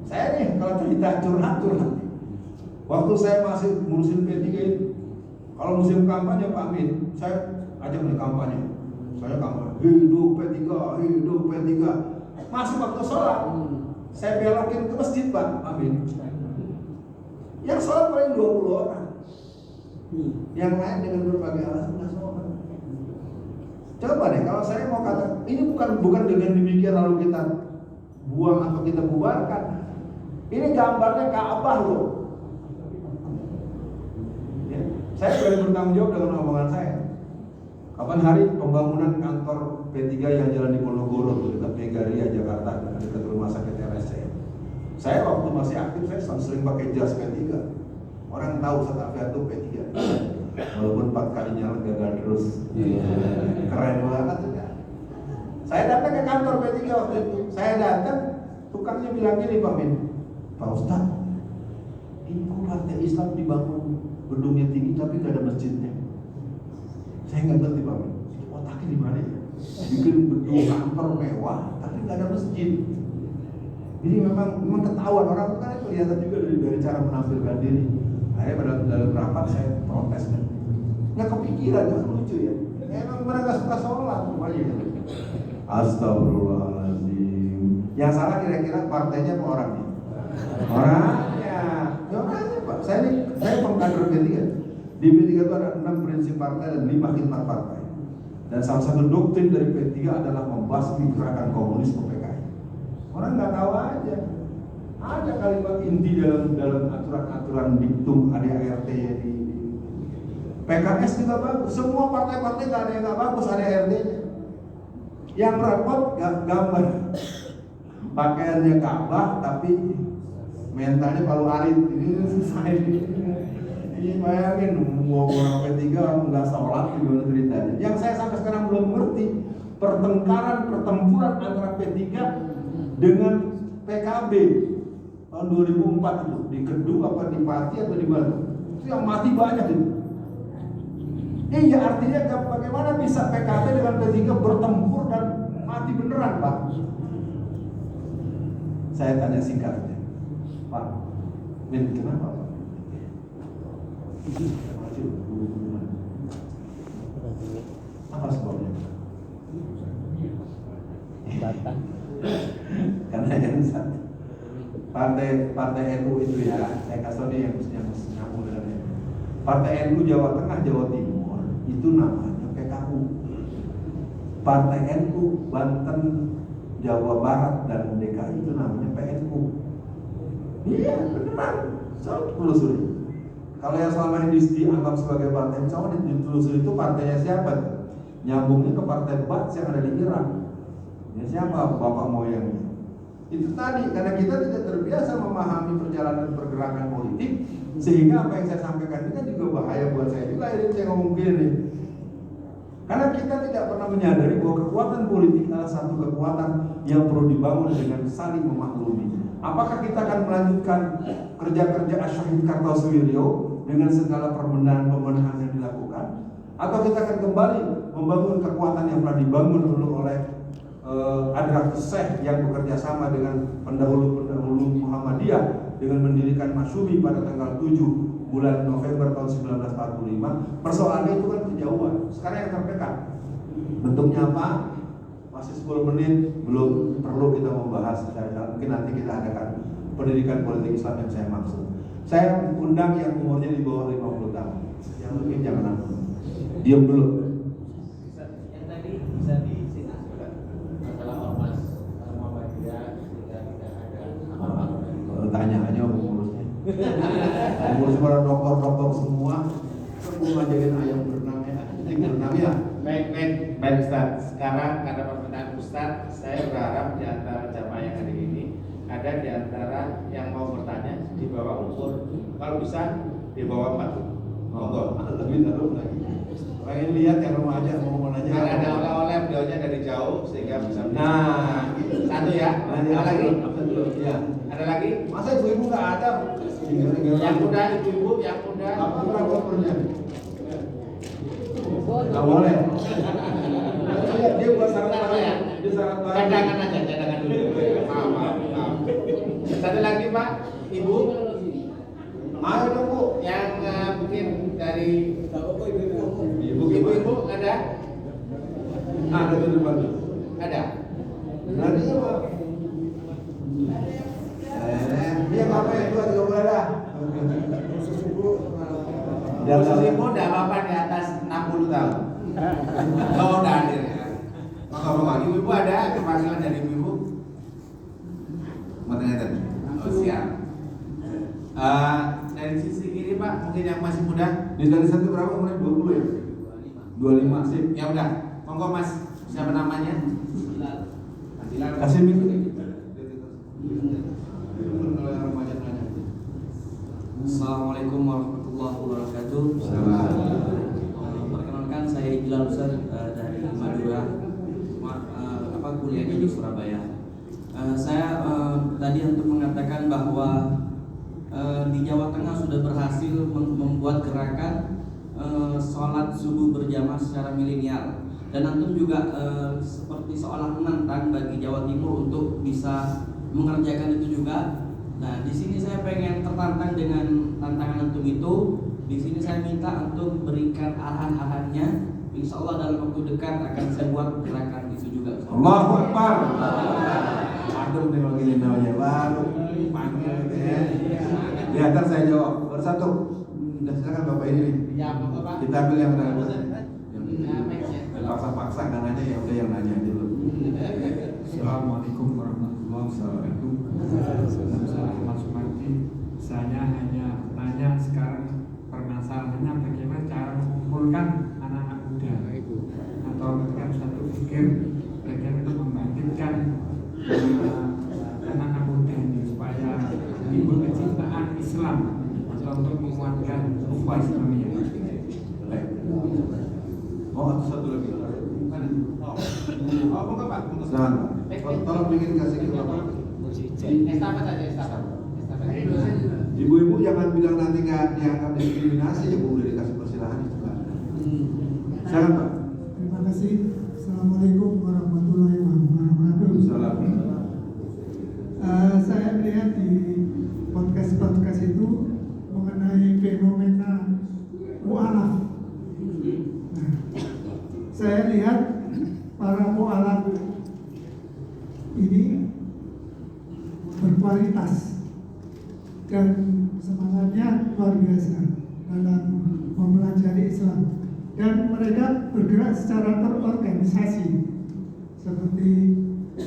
Saya nih kalau cerita curhat. Waktu saya masih ngurusin P3 itu, kalau musim kampanye Pak Amin, saya ajak nih kampanye. Saya kampanye, hidup P3. Masih waktu sholat, saya belokin ke masjid Pak Amin. Yang sholat paling 20 orang, yang lain dengan berbagai alasan nggak sholat. Coba deh, kalau saya mau kata, ini bukan dengan demikian lalu kita buang atau kita bubarkan. Ini gambarnya Ka'bah loh. Ya, saya berani bertanggung jawab dengan omongan saya. Kapan hari pembangunan kantor P3 yang jalan di Ponorogo dekat Megaria Jakarta dekat rumah sakit RSC. Saya waktu masih aktif saya sering pakai jas P3. Orang tahu Satavia itu P3. Walaupun 4 kali nyala gagal terus. Keren banget ya. Saya datang ke kantor P3 waktu itu. Saya datang, tukangnya bilang gini Pak Min, Pak Ustadz, ini kok partai Islam dibangun gedungnya tinggi tapi gak ada masjidnya. Saya nggak ngerti Pak, otaknya di mana ya? Bikin gedung kantor mewah, tapi nggak ada masjid. Ini memang ketahuan orang kan kelihatan juga dari cara menampilkan diri. Akhirnya dalam rapat saya protes kan, nggak kepikiran, kan lucu ya. Emang mereka suka sholat rupanya. Astagfirullahaladzim. Yang salah kira-kira partainya apa orangnya? Orangnya. Orangnya Pak. Saya pengkader P3. Di P3 itu ada 6 prinsip partai dan 5 khidmat partai. Dan salah satu doktrin dari P3 adalah membasmi gerakan komunis PKI. Orang nggak tahu aja. Ada kalimat inti dalam aturan-aturan diktum ADART di PKS juga bagus. Semua partai-partai nggak ada yang nggak bagus ADART-nya. Yang repot gambar pakaiannya Ka'bah tapi mentalnya Palu Arit. Ini susah ini. Ini bayangin mau orang P3 nggak sholat gimana ceritanya. Yang saya sampai sekarang belum mengerti pertempuran antara P3 dengan PKB tahun 2004 itu di Kedung apa di Pati atau di mana? Itu yang mati banyak itu. Iya artinya bagaimana bisa PKB dengan P3 bertempur dan mati beneran Pak? Saya tanya singkatnya, Pak, Min kenapa Pak? Apa sebabnya? Karena yang satu partai NU itu ya, saya kasih dia yang nyambung dengan NU. Partai NU Jawa Tengah Jawa Timur itu namanya PKU. Partai NU Banten Jawa Barat dan DKI itu namanya PNU. Iya beneran, saya telusuri. Kalau yang selama ini dianggap sebagai partai Jawa ditelusuri itu partainya siapa? Nyambungnya ke partai Bats yang ada di Irak. Ya siapa bapak moyangnya? Itu tadi karena kita tidak terbiasa memahami perjalanan pergerakan politik, sehingga apa yang saya sampaikan ini kan juga bahaya buat saya juga. Ini saya ngomong gini, karena kita tidak pernah menyadari bahwa kekuatan politik adalah satu kekuatan yang perlu dibangun dengan saling memaklumi. Apakah kita akan melanjutkan kerja-kerja Asyahid Kartosuwiryo dengan segala pembenahan yang dilakukan, atau kita akan kembali membangun kekuatan yang pernah dibangun dulu oleh Adrak Syekh yang bekerja sama dengan pendahulu-pendahulu Muhammadiyah dengan mendirikan Masyumi pada tanggal 7 bulan November tahun 1945. Persoalannya itu kan kejauhan. Sekarang yang terdekat. Bentuknya apa? Masih 10 menit, belum perlu kita membahas. Mungkin nanti kita adakan pendidikan politik Islam yang saya maksud. Saya undang yang umurnya di bawah 50 tahun. Yang mungkin jangan nanggung. Diam dulu. Yang tadi bisa disingkat masalah ormas Muhammadiyah sehingga tidak ada Tanya aja pengurusnya. Pengurus para dokter-dokter semua. Semua ngajarin ayam berenang ya. Baik Ustaz. Sekarang karena permintaan Ustaz, saya berharap di antara jamaah yang hari ini ada di antara yang mau bertanya di bawah umur, kalau bisa di bawah 40. Monggo. Lebih dalam lagi. Pengen lihat yang remaja mau nanya. Karena ada oleh-oleh beliaunya dari jauh sehingga bisa. Nah, satu ya. Ada lagi? Ya. Ada lagi? Masa ibu-ibu nggak ada? Yang muda, ibu-ibu, yang muda. Apa dokternya? Nggak boleh. Dia buat syarat baru. Dia syarat baru. Cadangan aja, cadangan dulu. Maaf. Satu lagi Pak, Ibu. Ayo dong Bu. Yang mungkin dari ibu-ibu ada? Ada di depan. Ada. Nanti apa? Dia ngapain itu juga boleh dah. Khusus ibu tidak apa-apa di atas 60 tahun. Oh udah hadir ya. Maka ibu-ibu ada perwakilan dari ibu-ibu? Mata-mata. Oh siap. Dari sisi kiri Pak, mungkin yang masih muda. Di tadi satu berapa umurnya? 20 ya? 25 sih. Ya udah, monggo Mas. Siapa namanya? Kasih mic. Assalamualaikum warahmatullahi wabarakatuh. Perkenalkan saya Iqbal Ustaz dari Madura, kuliahnya di Surabaya. Saya tadi untuk mengatakan bahwa di Jawa Tengah sudah berhasil membuat gerakan sholat subuh berjamaah secara milenial, dan antum juga seperti seolah menantang bagi Jawa Timur untuk bisa mengerjakan itu juga. Nah, di sini saya pengen tertantang dengan tantangan antum itu. Di sini saya minta antum berikan arahan-arahannya. Insya Allah dalam waktu dekat akan saya buat gerakan itu juga. Allahu Akbar. Aduh, nih begini namanya baru panggil ya. Ya, ntar saya jawab. Bersatu. Udah silakan Bapak ini. Ya, monggo Pak. Kita ambil yang terakhir. Paksa-paksa kan nanya ya udah yang nanya dulu. Assalamualaikum warahmatullahi wabarakatuh. Saya Ahmad Sumarti. Saya hanya tanya sekarang permasalahannya bagaimana cara mengumpulkan anak-anak muda atau memberikan satu pikir bagaimana untuk membangkitkan anak-anak muda ini supaya timbul kecintaan Islam atau untuk menguatkan ukhuwah Islamiyah. Baik. Oh, satu lagi. Oh, monggo Pak. Silakan Pak. Tolong bikin kasih ke Bapak. Estafet aja, estafet. Ibu-ibu jangan bilang nanti nggak dianggap diskriminasi ya Bu, udah dikasih persilatan itu kan. Silakan Pak. Terima kasih. Assalamualaikum warahmatullahi wabarakatuh. Salam. Saya melihat di podcast itu mengenai fenomena mu'alaf. Nah, saya lihat para mu'alaf ini berkualitas dan semangatnya luar biasa dalam mempelajari Islam, dan mereka bergerak secara terorganisasi seperti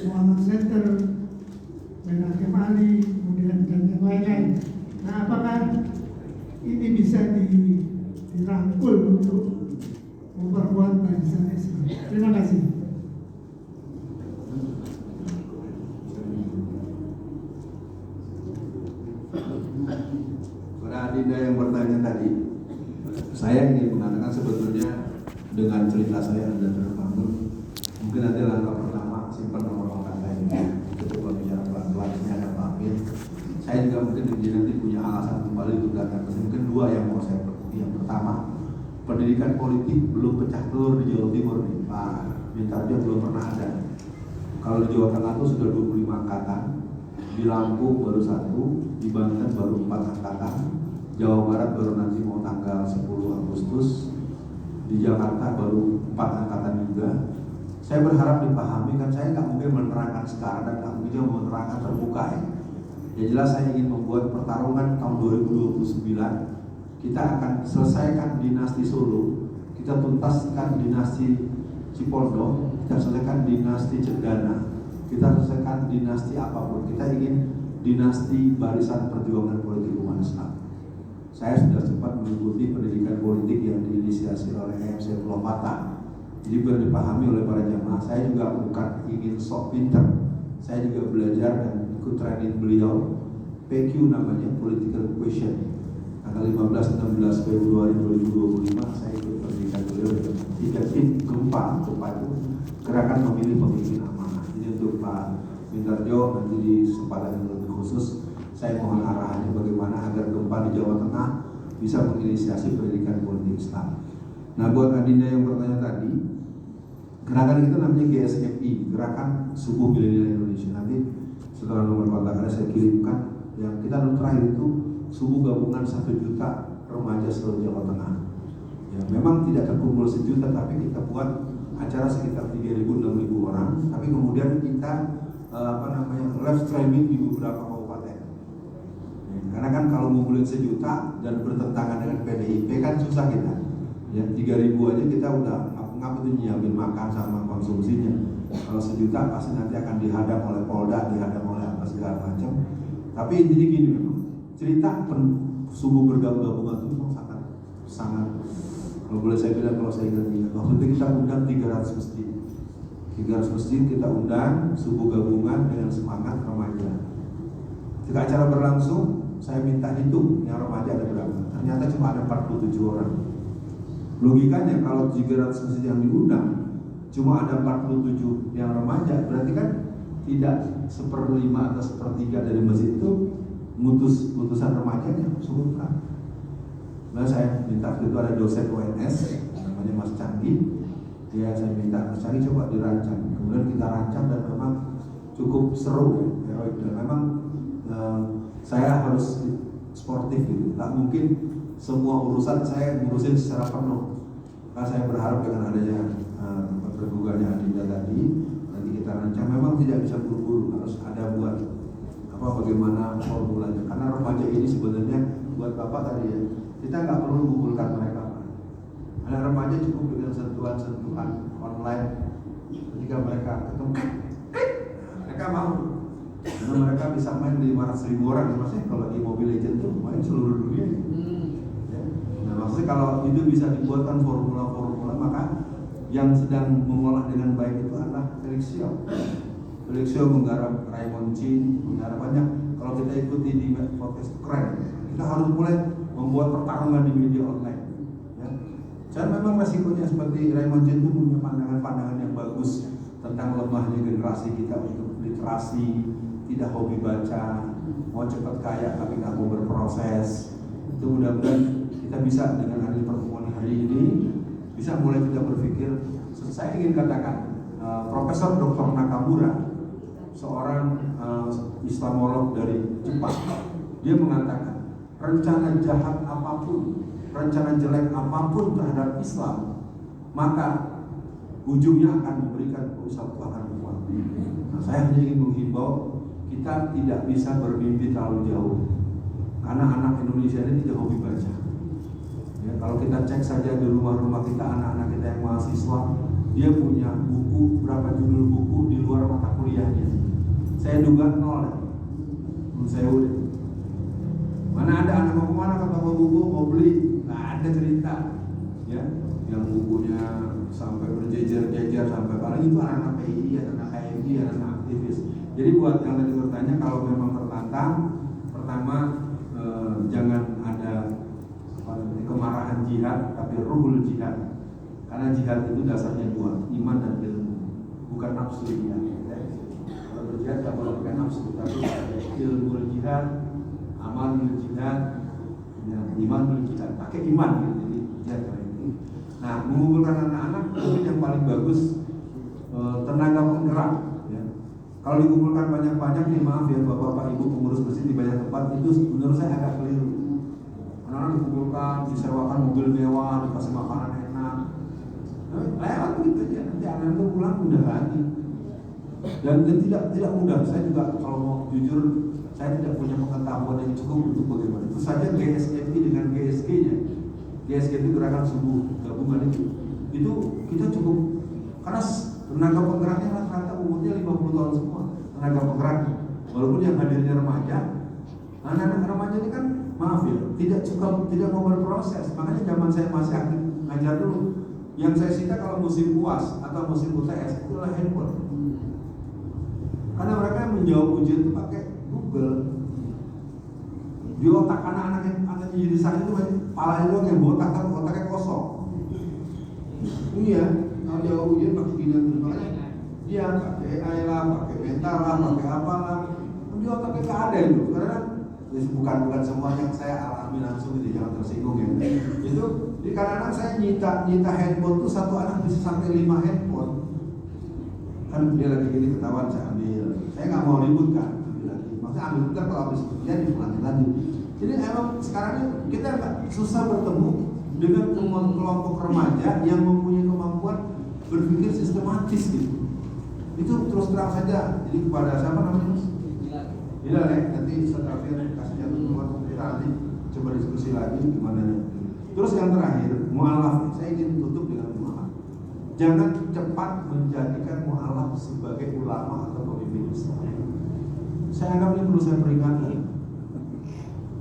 Muhammad Center, Bena Kemali, kemudian dan yang lain-lain. Nah, apakah ini bisa dirangkul untuk memperkuat barisan Islam? Terima kasih. Pada Adinda yang bertanya tadi, saya ingin mengatakan sebetulnya dengan cerita saya Anda terbangun. Mungkin nanti langkah pertama simpan nomor kontak saya ini. Cukup bicara pelan-pelan, ini ada Pak Amir. Saya juga mungkin nanti punya alasan kembali untuk datang. Mungkin dua yang mau saya perkuat. Yang pertama, pendidikan politik belum pecah telur di Jawa Timur nih, Pak Bintarjo belum pernah ada. Kalau di Jawa Tengah itu sudah 25 angkatan, di Lampung baru 1, di Banten baru 4 angkatan, Jawa Barat baru nanti mau tanggal 10 Agustus, di Jakarta baru 4 angkatan juga. Saya berharap dipahami, kan saya nggak mungkin menerangkan sekarang dan nggak mungkin menerangkan terbuka ya. Ya jelas saya ingin membuat pertarungan tahun 2029. Kita akan selesaikan dinasti Solo, kita tuntaskan dinasti Cipondo, kita selesaikan dinasti Cendana, kita selesaikan dinasti apapun. Kita ingin dinasti barisan perjuangan politik umat Islam. Saya sudah sempat mengikuti pendidikan politik yang diinisiasi oleh MC Pulau Mata. Jadi biar dipahami oleh para jamaah, saya juga bukan ingin sok pinter. Saya juga belajar dan ikut training beliau, PQ namanya, Political Question. Tanggal 15-16 Februari 2025 saya ikut pendidikan beliau dengan 3 tim gempa itu gerakan memilih pemimpin amanah. Jadi untuk Pak Mintarjo nanti di kesempatan yang lebih khusus, saya mohon arahannya bagaimana agar gempa di Jawa Tengah bisa menginisiasi pendidikan politik Islam. Nah, buat Adinda yang bertanya tadi, gerakan itu namanya GSMI, Gerakan Subuh Milenial Indonesia. Nanti setelah nomor kontaknya saya kirimkan. Yang kita terakhir itu subuh gabungan 1 juta remaja seluruh Jawa Tengah. Ya, memang tidak terkumpul 1 juta, tapi kita buat acara sekitar 3.000-6.000 orang. Tapi kemudian kita live streaming di beberapa kabupaten. Ya, karena kan kalau ngumpulin 1 juta dan bertentangan dengan PDIP kan susah kita. Ya 3.000 aja kita udah ngapain nyiapin makan sama konsumsinya. Kalau 1 juta pasti nanti akan dihadang oleh Polda, dihadang oleh apa segala macam. Tapi intinya gini memang, cerita subuh bergabungan itu memang sangat kalau boleh saya bilang, kalau saya ingat waktu itu kita undang 300 masjid kita undang subuh gabungan dengan semangat remaja. Ketika acara berlangsung, saya minta hitung yang remaja ada berapa. Ternyata cuma ada 47 orang. Logikanya kalau 300 masjid yang diundang cuma ada 47 yang remaja, berarti kan tidak 1/5 atau 1/3 dari masjid itu putusan remajanya sebutkan. Nah saya minta itu ada dosen UNS namanya Mas Canggi, ya saya minta Mas Canggi coba dirancang. Kemudian kita rancang dan memang cukup seru ya, dan memang saya harus sportif gitu, tak mungkin semua urusan saya ngurusin secara penuh. Maka saya berharap dengan adanya tempat tergugahnya Adinda tadi, nanti kita rancang. Memang tidak bisa buru-buru, harus ada buat bagaimana formulanya. Karena remaja ini sebenarnya buat Bapak tadi ya, kita nggak perlu mengumpulkan mereka. Ada remaja cukup dengan sentuhan-sentuhan online. Ketika mereka ketemu, mereka mau. Karena mereka bisa main 500.000 orang, maksudnya kalau lagi Mobile Legends tuh main seluruh dunia. Nah, maksudnya kalau itu bisa dibuatkan formula-formula, maka yang sedang mengolah dengan baik itu adalah Felix Xiao menggarap Raymond Chin, menggarap banyak. Kalau kita ikuti di podcast keren, kita harus mulai membuat pertarungan di media online. Ya. Saya memang resikonya seperti Raymond Chin itu punya pandangan-pandangan yang bagus tentang lemahnya generasi kita untuk literasi, tidak hobi baca, mau cepat kaya tapi nggak mau berproses. Itu mudah-mudahan kita bisa dengan hadir pertemuan hari ini bisa mulai kita berpikir. Saya ingin katakan Profesor Dr. Nakamura, seorang Islamolog dari Jepang, dia mengatakan rencana jahat apapun, rencana jelek apapun terhadap Islam, maka ujungnya akan memberikan satu akan kuat. Nah, saya hanya ingin menghimbau kita tidak bisa bermimpi terlalu jauh, karena anak Indonesia ini tidak hobi baca. Ya, kalau kita cek saja di rumah-rumah kita, anak-anak kita yang mahasiswa, dia punya buku, berapa judul buku di luar mata kuliahnya. Saya duga 0 ya. Menurut saya udah. Mana ada anak mau kemana ke toko buku mau beli, nggak ada cerita. Ya, yang bukunya sampai berjejer-jejer sampai paling itu anak-anak PI, anak HMI, anak aktivis. Jadi buat yang tadi bertanya, kalau memang tertantang, pertama jangan ada kemarahan jihad, tapi ruhul jihad. Karena jihad itu dasarnya 2, iman dan ilmu, bukan nafsu jihad. Kalau berjihad tak boleh pakai nafsu, tapi ilmu jihad, amal jihad, iman jihad, pakai iman gitu. Jadi jihad itu. Nah, mengumpulkan anak-anak mungkin yang paling bagus tenaga penggerak. Ya. Kalau dikumpulkan banyak-banyak nih, maaf ya bapak-bapak ibu pengurus masjid di banyak tempat, itu menurut saya agak keliru. Anak-anak dikumpulkan, disewakan mobil mewah, dikasih makanan enak, lewat begitu aja. Nanti anak itu pulang udah ganti. Dan tidak mudah. Saya juga kalau mau jujur, saya tidak punya pengetahuan yang cukup untuk bagaimana. Itu saja GSMI dengan GSG-nya. GSG itu gerakan subuh gabungan itu kita cukup, karena tenaga penggeraknya rata-rata umurnya 50 tahun semua tenaga penggerak, walaupun yang hadirnya remaja. Anak-anak remaja ini kan maaf ya, tidak mau berproses. Makanya zaman saya masih aktif ngajar dulu, yang saya sita kalau musim UAS atau musim UTS itulah handphone. Karena mereka menjawab ujian itu pakai Google. Di otak anak-anak yang anaknya jadi sakit itu kepalanya doang yang botak, kan otaknya kosong. Iya, kalau jawab ujian pakai gini terus, makanya dia pakai AI lah, pakai mental lah, pakai apa lah. Di otaknya nggak ada itu, karena bukan semua yang saya alami langsung, gitu, jangan tersinggung ya. Itu di kadang-kadang saya nyita handphone tuh satu anak bisa sampai 5 handphone. Kan dia lagi gini ketahuan saya ambil, saya nggak mau ribut kan, ambil lagi. Maksudnya ambil bentar kalau habis dia dipulangin lagi. Jadi emang sekarang ini kita nggak susah bertemu dengan kelompok remaja yang mempunyai kemampuan berpikir sistematis gitu. Itu terus terang saja. Jadi kepada siapa namanya? Bilal ya, nanti setelah kasih jatuh keluar kita nanti coba diskusi lagi gimana nih. Terus yang terakhir, mu'alaf. Saya ingin tutup dengan mu'alaf. Jangan cepat menjadikan mu'alaf sebagai ulama atau pemimpin Islam. Saya anggap ini perlu saya peringati.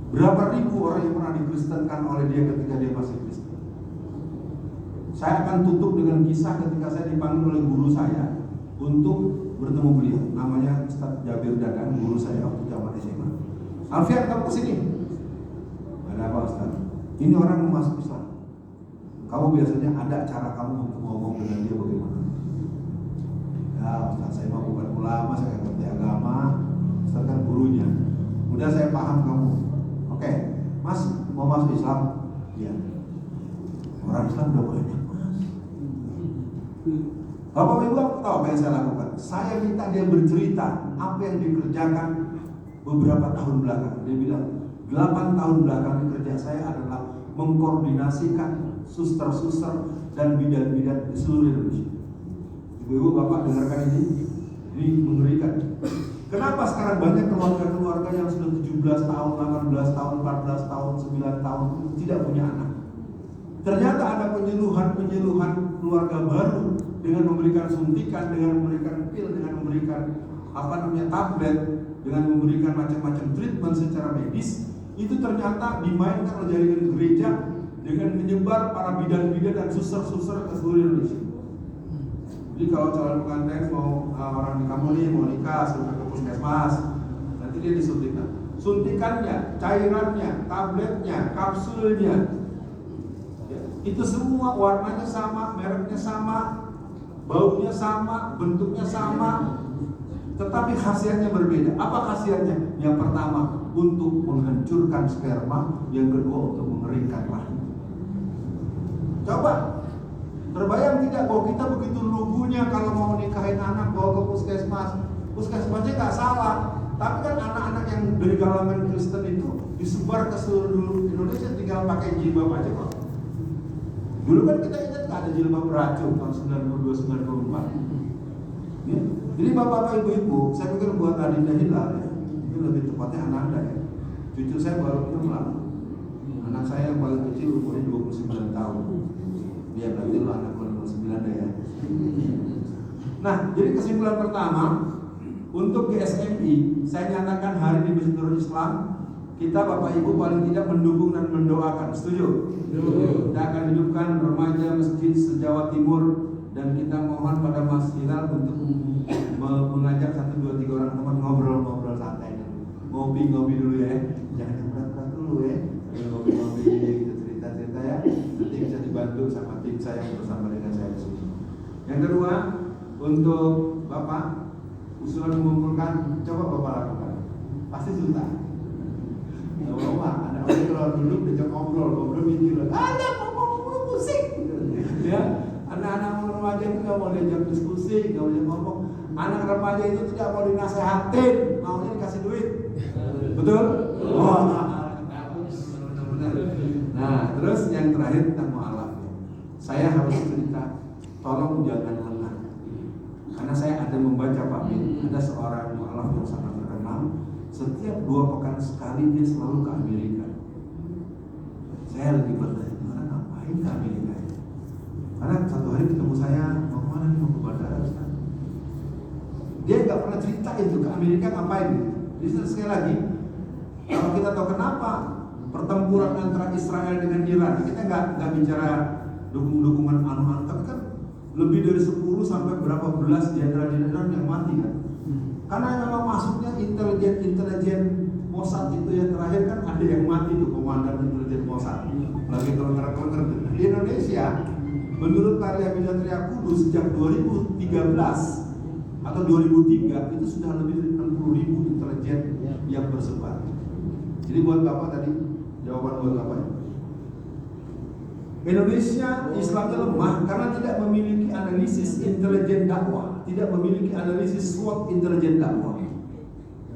Berapa ribu orang yang pernah dikristenkan oleh dia ketika dia masih Kristen. Saya akan tutup dengan kisah ketika saya dipanggil oleh guru saya untuk bertemu beliau, namanya Ustaz Jabir Dadan, guru saya waktu zaman SMA. Alfian, kamu kesini? Ada apa Ustaz? Ini orang mau masuk Islam. Kamu biasanya ada cara kamu untuk ngomong dengan dia bagaimana? Ya Ustaz, saya mah bukan ulama, saya nggak ngerti agama. Ustaz kan gurunya. Udah saya paham kamu. Oke, Mas mau masuk Islam? Iya. Orang Islam udah banyak Mas. Bapak Ibu tahu apa yang saya lakukan? Saya minta dia bercerita apa yang dikerjakan beberapa tahun belakang. Dia bilang 8 tahun belakang kerja saya adalah mengkoordinasikan suster-suster dan bidan-bidan di seluruh Indonesia. Ibu-ibu bapak dengarkan ini mengerikan. Kenapa sekarang banyak keluarga-keluarga yang sudah 17 tahun, 18 tahun, 14 tahun, 9 tahun tidak punya anak? Ternyata ada penyuluhan keluarga baru dengan memberikan suntikan, dengan memberikan pil, dengan memberikan tablet, dengan memberikan macam-macam treatment secara medis. Itu ternyata dimainkan oleh jaringan gereja dengan menyebar para bidan-bidan dan suster-suster ke seluruh Indonesia. Jadi kalau calon pengantin mau orang di kamu nih mau nikah, suruh ke puskesmas, nanti dia disuntikan. Suntikannya, cairannya, tabletnya, kapsulnya, ya, itu semua warnanya sama, mereknya sama, baunya sama, bentuknya sama, tetapi khasiatnya berbeda. Apa khasiatnya? Yang pertama untuk menghancurkan sperma, yang kedua untuk mengeringkan rahim. Coba terbayang tidak bahwa kita begitu lugunya kalau mau nikahin anak bawa ke puskesmas. Puskesmasnya nggak salah, tapi kan anak-anak yang dari kalangan Kristen itu disebar ke seluruh Indonesia, tinggal pakai jilbab aja kok. Dulu kan kita ingat nggak ada jilbab beracun tahun 92-94. Ya. Jadi bapak-bapak ibu-ibu, saya pikir buat Adinda Hilal ya, itu lebih tepatnya Ananda ya. Cucu saya baru 6 lah. Anak saya yang paling kecil umurnya 29 tahun. Dia berarti lu anak 29 deh ya. Nah, jadi kesimpulan pertama untuk GSMI, saya nyatakan hari di Masjid Nurul Islam kita Bapak Ibu paling tidak mendukung dan mendoakan. Setuju? Kita akan hidupkan remaja masjid se-Jawa Timur dan kita mohon pada Mas Hilal untuk mengajak 1, 2, 3 orang teman ngobrol-ngobrol santai. Ngopi-ngopi dulu ya. Jangan berat-berat dulu ya. Ngopi-ngopi gitu, cerita-cerita ya. Nanti bisa dibantu sama tim saya yang bersama dengan saya di sini. Yang kedua, untuk Bapak usulan mengumpulkan, coba Bapak lakukan. Pasti susah. Bapak, ada orang keluar dulu, diajak ngobrol mikir. Ada ngomong musik. Ya, anak-anak remaja itu nggak mau diajak diskusi, nggak mau diajak ngomong. Anak remaja itu tidak mau dinasehatin, maunya dikasih duit. Betul? Oh, benar. Nah, terus yang terakhir tentang mu'alaf. Saya harus cerita, tolong jangan lengah. Karena saya ada membaca Pak Bin, ada seorang mu'alaf yang sangat terkenal. Setiap 2 pekan sekali dia selalu ke Amerika. Saya lagi bertanya, orang ngapain ke Amerika? Karena satu hari ketemu saya, mau kemana nih, mau ke bandara Ustaz. Dia nggak pernah cerita itu ke Amerika ngapain. Jadi sekali lagi, kalau kita tahu kenapa pertempuran antara Israel dengan Iran, kita nggak bicara dukungan anu-anu, tapi kan lebih dari 10 sampai berapa belas jenderal-jenderal yang mati kan. Karena memang masuknya intelijen Mossad itu yang terakhir kan ada yang mati tuh, komandan intelijen Mossad lagi kelengker-kelengker. Di Indonesia menurut Karya Kudus sejak 2013 atau 2003 itu sudah lebih dari 60.000 intelijen yang bersebar. Jadi buat Bapak tadi, jawaban buat Bapak, Indonesia Islamnya lemah karena tidak memiliki analisis intelijen dakwah, tidak memiliki analisis SWOT intelijen dakwah.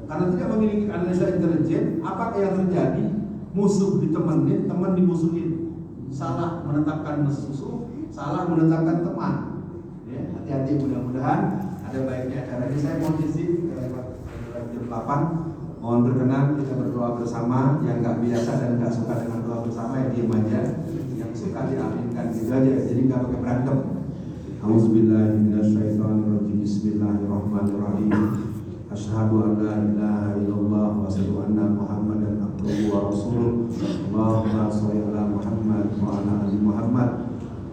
Karena tidak memiliki analisa intelijen, apa yang terjadi? Musuh ditemenin, teman dimusuhin. Salah menetapkan musuh, salah menetapkan teman. Ya, hati-hati, mudah-mudahan ada baiknya acara ini. Saya mohon izin jam 8, mohon berkenan kita berdoa bersama. Yang nggak biasa dan nggak suka dengan doa bersama ya diem aja. Yang suka diaminkan gitu aja. Jadi nggak pakai berantem. Auzubillahiminasyaitonirrajim. Bismillahirrahmanirrahim. Asyhadu an la ilaha illallah wa asyhadu anna Muhammadan abduhu wa rasuluh. Allahumma shalli ala Muhammad wa ala ali Muhammad.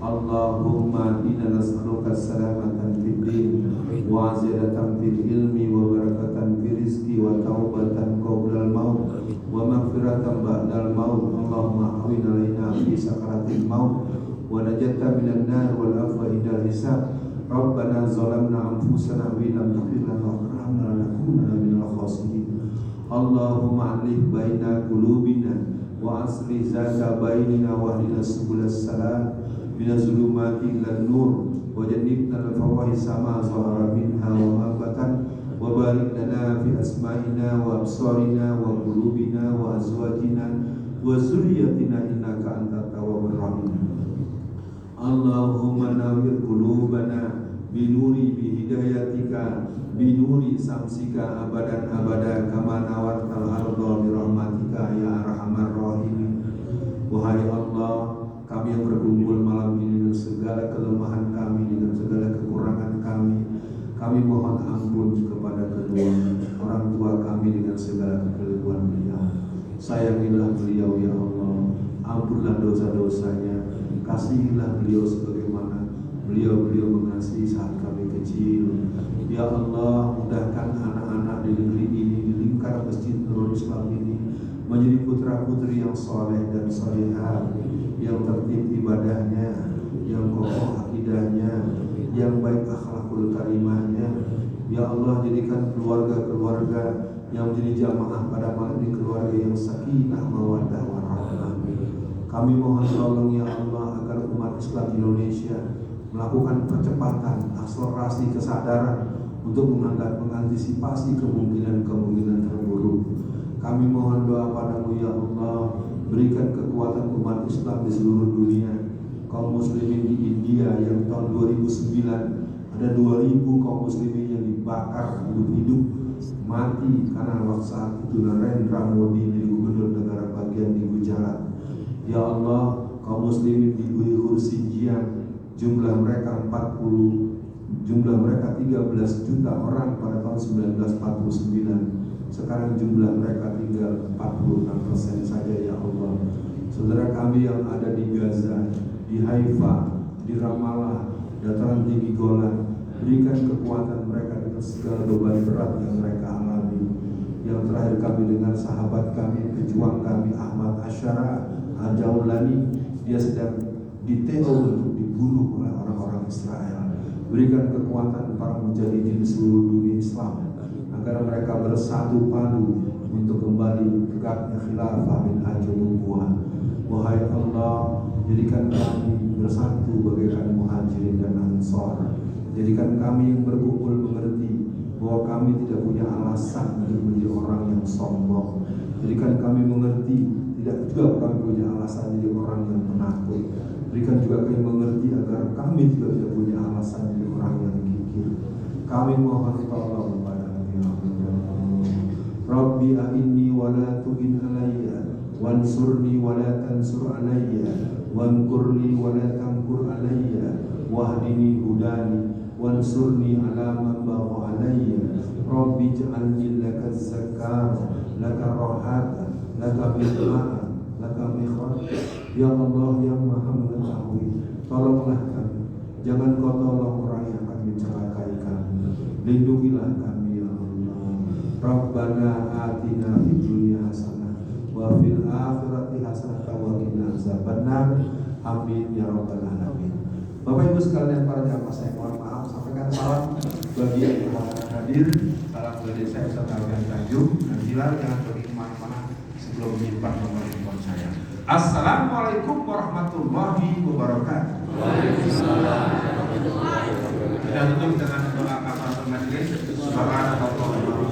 Allahumma inna nas'aluka salamatan fid din wa ziyadatan fil ilmi wa barakatan fil rizqi wa taubatan qablal maut wa maghfiratan ba'dal maut. Allahumma hawwin alaina fi sakaratil maut wa najatan minan nar wal afwa indal hisab. Rabbana zalamna anfusana wa lam taghfir lana wa tarhamna lanakunanna minal khasirin. Allahumma alif baina qulubina wa aslih zata bainina wa hdina subulas salam minaz zulumati ilan nur wa jannibna al-fawahisha ma zahara minha wa ma batan wa barik lana fi asma'ina wa absarina wa qulubina wa azwajina wa zurriyatina innaka antat tawwabur rahim. Allahumma nawwir qulubana binuri bihidayatika binuri samsika abadan abada kama nawartal arda birahmatika ya arhamar rahimin. Wahai Allah, kami yang berkumpul malam ini dengan segala kelemahan kami, dengan segala kekurangan kami mohon ampun kepada kedua orang tua kami dengan segala kekeliruan beliau. Sayangilah beliau ya Allah, ampunlah dosa-dosanya, kasihilah beliau sebagaimana beliau mengasihi saat kami kecil. Ya Allah, mudahkan anak-anak di negeri ini, di lingkar Masjid Nurul Islam ini menjadi putra-putri yang soleh dan solehah, yang tertib ibadahnya, yang kokoh akidahnya, yang baik akhlakul karimahnya. Ya Allah, jadikan keluarga-keluarga yang menjadi jamaah pada malam ini keluarga yang sakinah mawaddah warahmah. Kami mohon tolong ya Allah agar umat Islam Indonesia melakukan percepatan akselerasi kesadaran untuk mengantisipasi kemungkinan terburuk. Kami mohon doa padamu ya Allah, berikan kekuatan umat Islam di seluruh dunia. Kaum muslimin di India yang tahun 2009 ada 2000 kaum muslimin yang dibakar hidup-hidup mati karena waktu saat itu Narendra Modi menjadi gubernur negara bagian di Gujarat. Ya Allah, kaum muslimin di Uyghur Xinjiang jumlah mereka 13 juta orang pada tahun 1949. Sekarang jumlah mereka tinggal 46% saja ya Allah. Saudara kami yang ada di Gaza, di Haifa, di Ramallah, dataran tinggi Golan, berikan kekuatan mereka dengan segala beban berat yang mereka alami. Yang terakhir kami dengan sahabat kami, pejuang kami Ahmad Asyara Al-Jaulani, dia sedang diteo untuk dibunuh oleh orang-orang Israel. Berikan kekuatan para mujahidin di seluruh dunia Islam agar mereka bersatu padu untuk kembali tegaknya khilafah min hajul nubuwah. Wahai Allah, jadikan kami bersatu bagaikan muhajirin dan ansar. Jadikan kami yang berkumpul mengerti bahwa kami tidak punya alasan untuk menjadi orang yang sombong. Berikan kami mengerti, tidak juga kami punya alasan menjadi orang yang penakut. Berikan juga kami mengerti agar kami juga tidak punya alasan menjadi orang yang kikir. Kami mohon tolong padamu ya Allah. Rabbi a'inni wa la tu'in alayya wansurni wa la tansur alayya wankurli wa la tamkur alayya wahdini hudani wansurni ala man bagha alayya Rabbi ij'alni laka zakkar laka rahata laka mihma'an laka mikhrat. Ya Allah yang maha mengetahui, tolonglah kami, jangan kau tolong orang yang akan mencelakai kami. Lindungilah kami ya Allah. Rabbana atina fid dunya hasanah wa fil akhirati hasanah wa qina azabannar. Amin ya rabbal alamin. Bapak Ibu sekalian para jamaah, saya mohon maaf, sampaikan salam bagi yang hadir. Salam dari saya Ustaz Alfian Tanjung. Dan Hilal jangan pergi kemana-mana sebelum menyimpan nomor handphone saya. Assalamualaikum warahmatullahi wabarakatuh. Waalaikumsalam warahmatullahi wabarakatuh. Kita tutup dengan doa kafaratul majelis. Subhanallah wa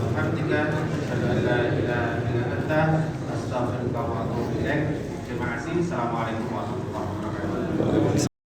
bihamdika, asyhadu an la ilaha illa anta, astaghfiruka wa atubu ilaik. Terima kasih. Assalamualaikum warahmatullahi wabarakatuh.